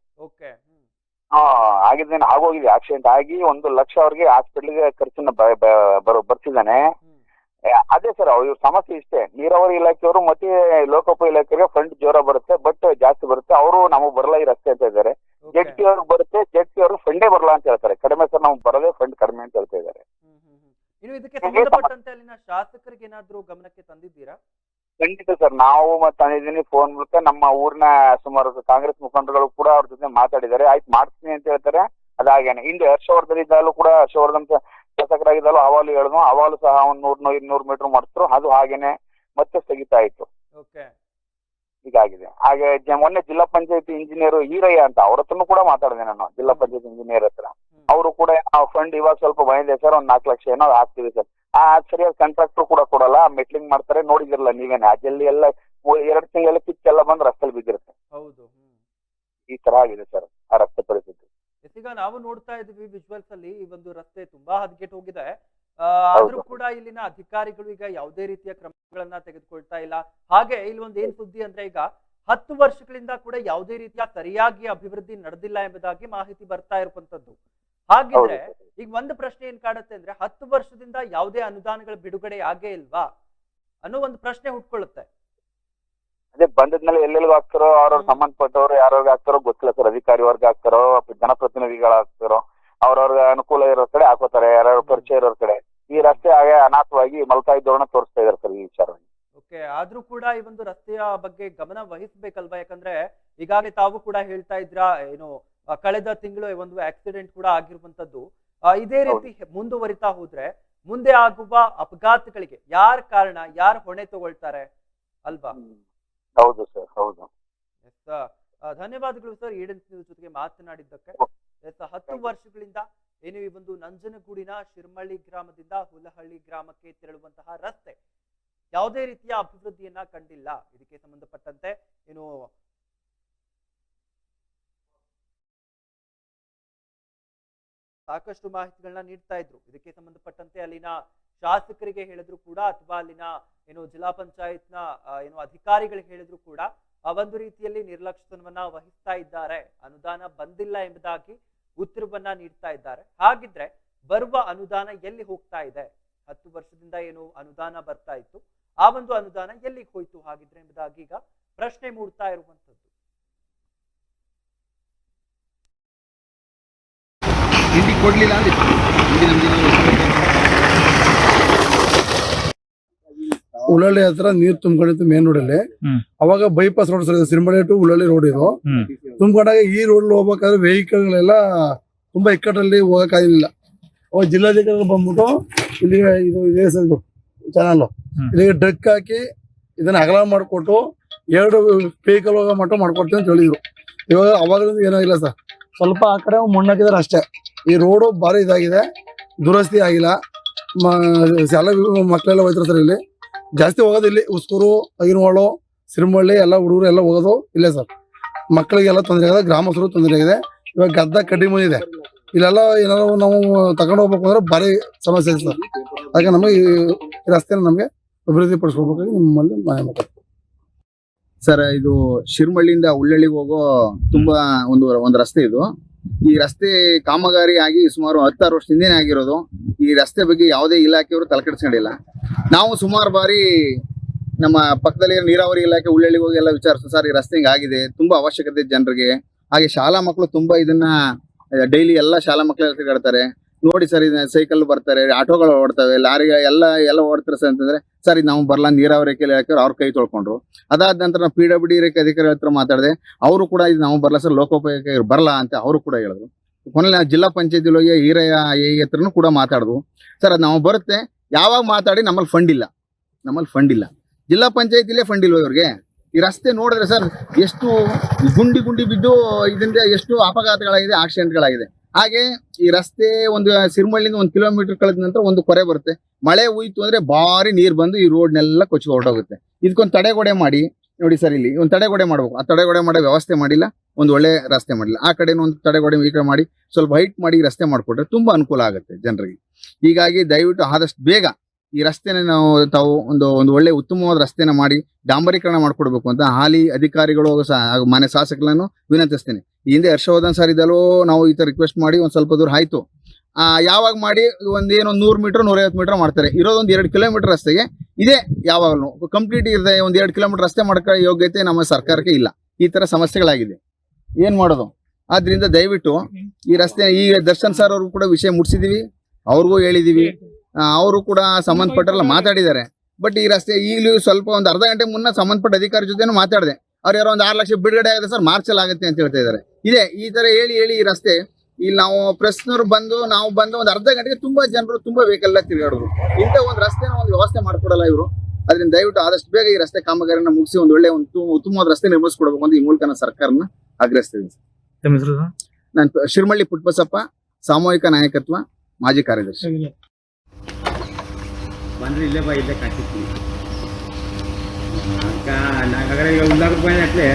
ಆಗಿದ್ದೇನೆ ಆಗೋಗಿದೆ ಆಕ್ಸಿಡೆಂಟ್ ಆಗಿ 1 ಲಕ್ಷ ಅವ್ರಿಗೆ ಹಾಸ್ಪಿಟ್ಲಿಗೆ ಖರ್ಚನ್ನ ಬರ್ತಿದ್ದಾನೆ. ಅದೇ ಸರ್ ಇವ್ರ ಸಮಸ್ಯೆ ಇಷ್ಟೇ, ನೀರಾವರಿ ಇಲಾಖೆಯವರು ಮತ್ತೆ ಲೋಕೋಪಯೋಗಿ ಇಲಾಖೆಗೆ ಫಂಡ್ ಜೋರ ಬರುತ್ತೆ, ಬಟ್ ಜಾಸ್ತಿ ಬರುತ್ತೆ. ಅವರು ನಮಗ್ ಬರಲ್ಲ ಈ ರಸ್ತೆ ಅಂತ ಇದ್ದಾರೆ. ಜೆಡ್ಸಿ ಅವ್ರಿಗೆ ಬರುತ್ತೆ, ಜೆಡ್ಸಿ ಅವರು ಫಂಡೇ ಬರಲ್ಲ ಅಂತ ಹೇಳ್ತಾರೆ. ಕಡಿಮೆ ಸರ್ ನಮ್ಗೆ ಬರೋದೇ ಫಂಡ್ ಕಡಿಮೆ ಅಂತ ಹೇಳ್ತಾ ಇದ್ದಾರೆ. ಇನ್ನು ಇದಕ್ಕೆ ಸಂಬಂಧಪಟ್ಟಂತೆ ಅಲ್ಲಿನ ಶಾಸಕರಿಗೆ ಏನಾದ್ರು ಗಮನಕ್ಕೆ ತಂದಿದ್ದೀರಾ? ಖಂಡಿತ ಸರ್, ನಾವು ತಂದಿದ್ದೀನಿ ಫೋನ್ ಮೂಲಕ. ನಮ್ಮ ಊರಿನ ಸುಮಾರು ಕಾಂಗ್ರೆಸ್ ಮುಖಂಡರುಗಳು ಕೂಡ ಅವ್ರ ಜೊತೆ ಮಾತಾಡಿದ್ದಾರೆ. ಆಯ್ತು ಮಾಡ್ತೀನಿ ಅಂತ ಹೇಳ್ತಾರೆ. ಅದಾಗೇನೆ ಹಿಂದೆ ಹರ್ಷವರ್ಧನ್ ಇದ್ದಾಗಲೂ ಕೂಡ ಹರ್ಷವರ್ಧನ್ ಶಾಸಕರಾಗಿದ್ದಾಲು ಅವಾಲು ಹೇಳಿದ್ನು, ಅವಾಲು ಸಹ 100-200 ಮೀಟರ್ ಮಾಡಿದ್ರು, ಅದು ಹಾಗೇನೆ ಮತ್ತೆ ಸ್ಥಗಿತ ಆಯ್ತು. ಹೀಗಾಗಿದೆ. ಹಾಗೆ ಮೊನ್ನೆ ಜಿಲ್ಲಾ ಪಂಚಾಯತಿ ಇಂಜಿನಿಯರ್ ಈರಯ್ಯ ಅಂತ ಅವ್ರ ಹತ್ರನು ಕೂಡ ಮಾತಾಡಿದೆ ನಾನು, ಜಿಲ್ಲಾ ಪಂಚಾಯತಿ ಇಂಜಿನಿಯರ್ ಹತ್ರ. ಅವರು ಕೂಡ ಫಂಡ್ ಇವಾಗ ಸ್ವಲ್ಪ ಬಂದಿದೆ ಸರ್, 1 4 ಲಕ್ಷ ಏನೋ ಹಾಕ್ತಿವಿ ಸರ್. ಸರಿಯಾದ ಕಾಂಟ್ರಾಕ್ಟರ್ ಕೂಡ ಕೊಡಲ್ಲ, ಮೆಟ್ಲಿಂಗ್ ಮಾಡ್ತಾರೆ. ನೋಡಿದಿರಲ್ಲ ನೀವೇನೆ, ಅದೆಲ್ಲಿ ಎಲ್ಲ 2 ತಿಂಗಳಲ್ಲಿ ಕಿಚ್ಚೆಲ್ಲ ಬಂದು ರಸ್ತೆಯಲ್ಲಿ ಬಿದ್ದಿರುತ್ತೆ. ಈ ತರ ಆಗಿದೆ ಸರ್ ಆ ರಸ್ತೆ ಪರಿಸ್ಥಿತಿ. ಈಗ ನಾವು ನೋಡ್ತಾ ಇದೀವಿ ವಿಜುವಲ್ಸ್ ಅಲ್ಲಿ ಈ ಒಂದು ರಸ್ತೆ ತುಂಬಾ ಹದಗೆಟ್ಟು ಹೋಗಿದೆ. ಆದ್ರೂ ಕೂಡ ಇಲ್ಲಿನ ಅಧಿಕಾರಿಗಳು ಈಗ ಯಾವುದೇ ರೀತಿಯ ಕ್ರಮಗಳನ್ನ ತೆಗೆದುಕೊಳ್ತಾ ಇಲ್ಲ. ಹಾಗೆ ಇಲ್ಲಿ ಒಂದು ಏನ್ ಸುದ್ದಿ ಅಂದ್ರೆ ಈಗ 10 ವರ್ಷಗಳಿಂದ ಕೂಡ ಯಾವುದೇ ರೀತಿಯ ಸರಿಯಾಗಿ ಅಭಿವೃದ್ಧಿ ನಡೆದಿಲ್ಲ ಎಂಬುದಾಗಿ ಮಾಹಿತಿ ಬರ್ತಾ ಇರುವಂತದ್ದು. ಹಾಗಿದ್ರೆ ಈಗ ಒಂದು ಪ್ರಶ್ನೆ ಏನ್ ಕಾಡುತ್ತೆ ಅಂದ್ರೆ 10 ವರ್ಷದಿಂದ ಯಾವುದೇ ಅನುದಾನಗಳ ಬಿಡುಗಡೆ ಆಗೇ ಇಲ್ವಾ ಅನ್ನೋ ಒಂದು ಪ್ರಶ್ನೆ ಹುಟ್ಕೊಳ್ಳುತ್ತೆ. ಅದೇ ಬಂದಿದ್ಮೇಲೆ ಎಲ್ಲೆಲ್ಲಿಗೂ ಹಾಕ್ತಾರೋ ಅವ್ರವ್ರ ಸಂಬಂಧಪಟ್ಟವ್ರು ಯಾರ್ಯಾರಿಗೆ ಹಾಕ್ತಾರೋ ಗೊತ್ತಿಲ್ಲ ಸರ್. ಅಧಿಕಾರಿ ವರ್ಗ ಹಾಕ್ತಾರೋ ಜನಪ್ರತಿನಿಧಿಗಳು ಹಾಕ್ತಾರೋ ಅವ್ರವ್ರಿಗೆ ಅನುಕೂಲ ಇರೋ ಕಡೆ ಹಾಕೋತಾರೆ, ಯಾರ್ಯಾರು ಪರಿಚಯ ಇರೋ ಕಡೆ. ಈ ರಸ್ತೆ ಹಾಗೆ ಅನಾಥವಾಗಿ ಮಲ್ತಾ ಇದ್ದವ್ರನ್ನ ತೋರಿಸ್ತಾ ಇದಾರೆ ಸರ್ ಈ ವಿಚಾರ. ಓಕೆ, ಆದ್ರೂ ಕೂಡ ಈ ಒಂದು ರಸ್ತೆಯ ಬಗ್ಗೆ ಗಮನ ವಹಿಸ್ಬೇಕಲ್ವಾ? ಯಾಕಂದ್ರೆ ಈಗಾಗಲೇ ತಾವು ಕೂಡ ಹೇಳ್ತಾ ಇದ್ರಾ ಏನು ಕಳೆದ ತಿಂಗಳು ಒಂದು ಆಕ್ಸಿಡೆಂಟ್ ಕೂಡ ಆಗಿರುವಂತದ್ದು. ಇದೇ ರೀತಿ ಮುಂದುವರಿತಾ ಹೋದ್ರೆ ಮುಂದೆ ಆಗುವ ಅಪಘಾತಗಳಿಗೆ ಯಾರ ಕಾರಣ, ಯಾರು ಹೊಣೆ ತಗೊಳ್ತಾರೆ ಅಲ್ವಾ? ಹೌದು ಸರ್, ಹೌದು. ಧನ್ಯವಾದಗಳು ಸರ್ ಈಡನ್ ನ್ಯೂಸ್ ಜೊತೆಗೆ ಮಾತನಾಡಿದ್ದಕ್ಕೆ. 10 ವರ್ಷಗಳಿಂದ ಏನು ಈ ಒಂದು ನಂಜನಗೂಡಿನ ಶಿರ್ಮಳ್ಳಿ ಗ್ರಾಮದಿಂದ ಹುಲಹಳ್ಳಿ ಗ್ರಾಮಕ್ಕೆ ತೆರಳುವಂತಹ ರಸ್ತೆ ಯಾವುದೇ ರೀತಿಯ ಅಭಿವೃದ್ಧಿಯನ್ನ ಕಂಡಿಲ್ಲ. ಇದಕ್ಕೆ ಸಂಬಂಧಪಟ್ಟಂತೆ ಏನು ಸಾಕಷ್ಟು ಮಾಹಿತಿಗಳನ್ನ ನೀಡ್ತಾ ಇದ್ರು. ಇದಕ್ಕೆ ಸಂಬಂಧಪಟ್ಟಂತೆ ಅಲ್ಲಿನ ಶಾಸಕರಿಗೆ ಹೇಳಿದ್ರು ಕೂಡ ಅಥವಾ ಅಲ್ಲಿನ ಏನು ಜಿಲ್ಲಾ ಪಂಚಾಯತ್ನ ಏನು ಅಧಿಕಾರಿಗಳಿಗೆ ಹೇಳಿದ್ರು ಕೂಡ ಒಂದು ರೀತಿಯಲ್ಲಿ ನಿರ್ಲಕ್ಷ್ಯವನ್ನ ವಹಿಸ್ತಾ ಇದ್ದಾರೆ. ಅನುದಾನ ಬಂದಿಲ್ಲ ಎಂಬುದಾಗಿ ಉತ್ತರವನ್ನ ನೀಡ್ತಾ ಇದ್ದಾರೆ. ಹಾಗಿದ್ರೆ ಬರುವ ಅನುದಾನ ಎಲ್ಲಿ ಹೋಗ್ತಾ ಇದೆ? 10 ವರ್ಷದಿಂದ ಏನು ಅನುದಾನ ಬರ್ತಾ ಇತ್ತು, ಆ ಒಂದು ಅನುದಾನ ಎಲ್ಲಿಗೆ ಹೋಯ್ತು ಹಾಗಿದ್ರೆ ಎಂಬುದಾಗಿ ಈಗ ಪ್ರಶ್ನೆ ಮೂಡ್ತಾ ಇರುವಂತದ್ದು. ಹಿಂಡಿ ಕೊಡ್ಲಿಲ್ಲ ಅಂದ್ರೆ ಉಳ್ಳಳ್ಳಿ ಹತ್ರ ನೀರ್ ತುಂಬಿಕೊಂಡಿತ್ತು ಮೇನ್ ರೋಡ್ ಅಲ್ಲಿ. ಅವಾಗ ಬೈಪಾಸ್ ರೋಡ್ ಸರ್, ಸಿರಿಮಳೆ ಟು ಉಳ್ಳಳ್ಳಿ ರೋಡ್ ಇದು. ತುಂಬಿಕೊಂಡಾಗ ಈ ರೋಡ್ ಹೋಗ್ಬೇಕಾದ್ರೆ ವೆಹಿಕಲ್ ಗಳೆಲ್ಲ ತುಂಬಾ ಇಕ್ಕಟ್ಟಲ್ಲಿ ಹೋಗಕ್ ಆಗಿಲ್ಲ. ಅವಾಗ ಜಿಲ್ಲಾಧಿಕಾರಿ ಬಂದ್ಬಿಟ್ಟು ಇಲ್ಲಿ ಇದು ಇದೆ ಸರ್, ಇದು ಚಾನಲ್ ಇಲ್ಲಿಗೆ ಡ್ರಗ್ ಹಾಕಿ ಇದನ್ನ ಅಗಲ ಮಾಡಿಕೊಟ್ಟು 2 ವೆಹಿಕಲ್ ಹೋಗೋ ಮಟ್ಟ ಮಾಡ್ಕೊಡ್ತೀವಿ ಅಂತ ಹೇಳಿದ್ರು. ಇವಾಗ ಅವಾಗಲಿಂದ ಏನೂ ಇಲ್ಲ ಸರ್, ಸ್ವಲ್ಪ ಆ ಕಡೆ ಮಣ್ಣಾಕಿದಾರೆ ಅಷ್ಟೇ. ಈ ರೋಡು ಭಾರಿ ಇದಾಗಿದೆ, ದುರಸ್ತಿ ಆಗಿಲ್ಲ. ಶಾಲಾ ಮಕ್ಕಳೆಲ್ಲ ಹೋಯ್ತಾರೆ ಸರ್. ಇಲ್ಲಿ ಜಾಸ್ತಿ ಹೋಗೋದು ಇಲ್ಲಿ ಉಸ್ಕೂರು, ಐನವಾಳು, ಸಿರಿಮಳ್ಳಿ ಎಲ್ಲ ಹುಡುಗರು ಎಲ್ಲ ಹೋಗೋದು ಇಲ್ಲೇ ಸರ್. ಮಕ್ಕಳಿಗೆಲ್ಲ ತೊಂದರೆ ಆಗಿದೆ, ಗ್ರಾಮಸ್ಥರು ತೊಂದರೆ ಆಗಿದೆ. ಇವಾಗ ಗದ್ದ ಕಡ್ಡಿ ಮುಂದಿದೆ, ಇಲ್ಲೆಲ್ಲ ಏನಾದ್ರು ನಾವು ತಗೊಂಡು ಹೋಗ್ಬೇಕು ಅಂದ್ರೆ ಭಾರಿ ಸಮಸ್ಯೆ ಇದೆ ಸರ್. ಹಾಗೆ ನಮಗೆ ಈ ರಸ್ತೆನ ನಮಗೆ ಅಭಿವೃದ್ಧಿ ಪಡಿಸ್ಕೋಬೇಕಾಗಿ ನಿಮ್ಮಲ್ಲಿ ಮನೆ ಮಾಡ್ತೀವಿ ಸರ್. ಇದು ಶಿರ್ಮಳ್ಳಿಯಿಂದ ಉಳ್ಳಳ್ಳಿಗೆ ಹೋಗೋ ತುಂಬಾ ಒಂದು ರಸ್ತೆ ಇದು. ಈ ರಸ್ತೆ ಕಾಮಗಾರಿ ಆಗಿ ಸುಮಾರು 10-6 ವರ್ಷದಿಂದನೇ ಆಗಿರೋದು. ಈ ರಸ್ತೆ ಬಗ್ಗೆ ಯಾವುದೇ ಇಲಾಖೆಯವರು ತಲೆಕೆಡಿಸ್ಕೊಂಡಿಲ್ಲ. ನಾವು ಸುಮಾರು ಬಾರಿ ನಮ್ಮ ಪಕ್ಕದಲ್ಲಿ ನೀರಾವರಿ ಇಲಾಖೆ ಉಳ್ಳಳ್ಳಿಗೆ ಹೋಗಿ ಎಲ್ಲ ವಿಚಾರಿಸ್ತು, ಸರ್ ಈ ರಸ್ತೆ ಆಗಿದೆ, ತುಂಬಾ ಅವಶ್ಯಕತೆ ಜನರಿಗೆ. ಹಾಗೆ ಶಾಲಾ ಮಕ್ಕಳು ತುಂಬಾ ಇದನ್ನ ಡೈಲಿ ಎಲ್ಲ ಶಾಲಾ ಮಕ್ಕಳೆಲ್ಲ ತಿರುಗಾಡ್ತಾರೆ. ನೋಡಿ ಸರ್, ಇದನ್ನ ಸೈಕಲ್ ಬರ್ತಾರೆ, ಆಟೋಗಳು ಓಡ್ತವೆ, ಲಾರಿ ಎಲ್ಲ ಓಡ್ತಾರೆ ಸರ್ ಅಂತಂದ್ರೆ, ಸರ್ ಇದು ನಾವು ಬರಲ್ಲ, ನೀರಾವರಿ ಇಲಾಖೆ ಅವ್ರ ಕೈ ತೊಳ್ಕೊಂಡ್ರು. ಅದಾದ ನಂತರ ನಾವು PWD ಅಧಿಕಾರಿ ಹತ್ರ ಮಾತಾಡಿದೆ, ಅವರು ಕೂಡ ಇದು ನಾವು ಬರಲ್ಲ ಸರ್, ಲೋಕೋಪಯೋಗಿ ಬರಲ್ಲ ಅಂತ ಅವರು ಕೂಡ ಹೇಳಿದ್ರು. ಕೊನೆಯಲ್ಲಿ ಜಿಲ್ಲಾ ಪಂಚಾಯತಿ ಒಳಗೆ ಈರಯ್ಯ ಹತ್ರನೂ ಕೂಡ ಮಾತಾಡಿದ್ವು. ಸರ್ ಅದು ನಾವು ಬರುತ್ತೆ, ಯಾವಾಗ ಮಾತಾಡಿ ನಮ್ಮಲ್ಲಿ ಫಂಡ್ ಇಲ್ಲ. ಜಿಲ್ಲಾ ಪಂಚಾಯತಿಲೇ ಫಂಡ್ ಇಲ್ವ ಇವ್ರಿಗೆ? ಈ ರಸ್ತೆ ನೋಡಿದ್ರೆ ಸರ್ ಎಷ್ಟು ಗುಂಡಿ ಬಿದ್ದು ಇದರಿಂದ ಎಷ್ಟು ಅಪಘಾತಗಳಾಗಿದೆ, ಆಕ್ಸಿಡೆಂಟ್ಗಳಾಗಿದೆ. ಹಾಗೆ ಈ ರಸ್ತೆ ಒಂದು ಸಿರಿಮಳ್ಳಿಯಿಂದ 1 ಕಿಲೋಮೀಟರ್ ಕಳೆದ ನಂತರ ಒಂದು ಕೊರೆ ಬರುತ್ತೆ. ಮಳೆ ಹೋಯ್ತು ಅಂದ್ರೆ ಭಾರಿ ನೀರು ಬಂದು ಈ ರೋಡ್ನೆಲ್ಲ ಕೊಚ್ಚಿ ಹೊರಟೋಗುತ್ತೆ. ಇದಕ್ಕೊಂದು ತಡೆಗೋಡೆ ಮಾಡಿ ನೋಡಿ ಸರ್, ಇಲ್ಲಿ ಒಂದು ತಡೆಗೋಡೆ ಮಾಡ್ಬೇಕು. ಆ ತಡೆಗೋಡೆ ಮಾಡೋ ವ್ಯವಸ್ಥೆ ಮಾಡಿಲ್ಲ, ಒಂದು ಒಳ್ಳೆ ರಸ್ತೆ ಮಾಡಿಲ್ಲ. ಆ ಕಡೆನೂ ಒಂದು ತಡೆಗೋಡೆ ಈ ಕಡೆ ಮಾಡಿ ಸ್ವಲ್ಪ ಹೈಟ್ ಮಾಡಿ ರಸ್ತೆ ಮಾಡಿಕೊಟ್ರೆ ತುಂಬಾ ಅನುಕೂಲ ಆಗುತ್ತೆ ಜನರಿಗೆ. ಹೀಗಾಗಿ ದಯವಿಟ್ಟು ಆದಷ್ಟು ಬೇಗ ಈ ರಸ್ತೆನ ನಾವು ತಾವು ಒಂದು ಒಳ್ಳೆ ಉತ್ತಮವಾದ ರಸ್ತೆನ ಮಾಡಿ ಡಾಂಬರೀಕರಣ ಮಾಡ್ಕೊಡ್ಬೇಕು ಅಂತ ಹಾಲಿ ಅಧಿಕಾರಿಗಳು ಮನೆ ಶಾಸಕರನ್ನು ವಿನಂತಿಸ್ತೇನೆ. ಈ ಹಿಂದೆ ಹರ್ಷವರ್ಧನ್ ಸರ್ ಇದ್ದಲ್ಲೂ ನಾವು ಈ ತರ ರಿಕ್ವೆಸ್ಟ್ ಮಾಡಿ ಒಂದ್ ಸ್ವಲ್ಪ ದೂರ ಆಯ್ತು. ಯಾವಾಗ ಮಾಡಿ ಒಂದೇನೋ 100 ಮೀಟರ್ 150 ಮೀಟರ್ ಮಾಡ್ತಾರೆ. ಇರೋದೊಂದು 2 ಕಿಲೋಮೀಟರ್ ರಸ್ತೆಗೆ ಇದೆ, ಯಾವಾಗಲೂ ಕಂಪ್ಲೀಟ್ ಇರದೆ 1-2 ಕಿಲೋಮೀಟರ್ ರಸ್ತೆ ಮಾಡ್ಕೊಳ್ಳೋ ಯೋಗ್ಯತೆ ನಮ್ಮ ಸರ್ಕಾರಕ್ಕೆ ಇಲ್ಲ. ಈ ತರ ಸಮಸ್ಯೆಗಳಾಗಿದೆ, ಏನ್ ಮಾಡೋದು? ಆದ್ರಿಂದ ದಯವಿಟ್ಟು ಈ ರಸ್ತೆ, ಈಗ ದರ್ಶನ್ ಸರ್ ಅವ್ರಿಗೂ ಕೂಡ ವಿಷಯ ಮುಟ್ಸಿದೀವಿ, ಅವ್ರಿಗೂ ಹೇಳಿದೀವಿ, ಅವರು ಕೂಡ ಸಂಬಂಧಪಟ್ಟರೆಲ್ಲ ಮಾತಾಡಿದ್ದಾರೆ. ಬಟ್ ಈ ರಸ್ತೆ ಈಗಲೂ ಸ್ವಲ್ಪ ಒಂದು ಅರ್ಧ ಗಂಟೆ ಮುನ್ನ ಸಂಬಂಧಪಟ್ಟ ಅಧಿಕಾರಿ ಜೊತೆನೂ ಮಾತಾಡಿದೆ. ಅವ್ರು ಯಾರೋ ಒಂದು 6 ಲಕ್ಷ ಬಿಡುಗಡೆ ಆಗುತ್ತೆ ಸರ್, ಮಾರ್ಚಲ್ಲಿ ಆಗುತ್ತೆ ಅಂತ ಹೇಳ್ತಾ ಇದ್ದಾರೆ. ಈ ತರ ಹೇಳಿ ಈ ರಸ್ತೆ ಇಲ್ಲಿ ನಾವು ಪ್ರೆಸ್ನವ್ರು ಬಂದು ಒಂದು ಅರ್ಧ ಗಂಟೆಗೆ ತುಂಬಾ ಜನರು ತುಂಬಾ ವೆಹಿಕಲ್ ಎಲ್ಲ ತಿರುಗಾಡೋದು. ಇಂಥ ಒಂದು ರಸ್ತೆನ ಒಂದು ವ್ಯವಸ್ಥೆ ಮಾಡ್ಕೊಡಲ್ಲ ಇವರು. ಅದರಿಂದ ದಯವಿಟ್ಟು ಆದಷ್ಟು ಬೇಗ ಈ ರಸ್ತೆ ಕಾಮಗಾರಿನ ಮುಗಿಸಿ ಒಂದು ಒಳ್ಳೆ ಉತ್ತಮವಾದ ರಸ್ತೆ ನಿರ್ಮಿಸ್ಕೊಡ್ಬೇಕು ಅಂತ ಈ ಮೂಲಕ ನಾನು ಸರ್ಕಾರನ ಆಗ್ರಹಿಸ್ತಿದ್ದೀನಿ. ನಾನು ಶಿರ್ಮಳ್ಳಿ ಪುಟ್ಟಬಸಪ್ಪ, ಸಾಮೂಹಿಕ ನಾಯಕತ್ವ ಮಾಜಿ ಕಾರ್ಯದರ್ಶಿ. ಬಂದ್ರೆ ಇಲ್ಲೇ ಕಾಣಿಸ್ತೀವಿ. ಈಗ ಉಲ್ಲಾಗ ಅಟ್ಲೆ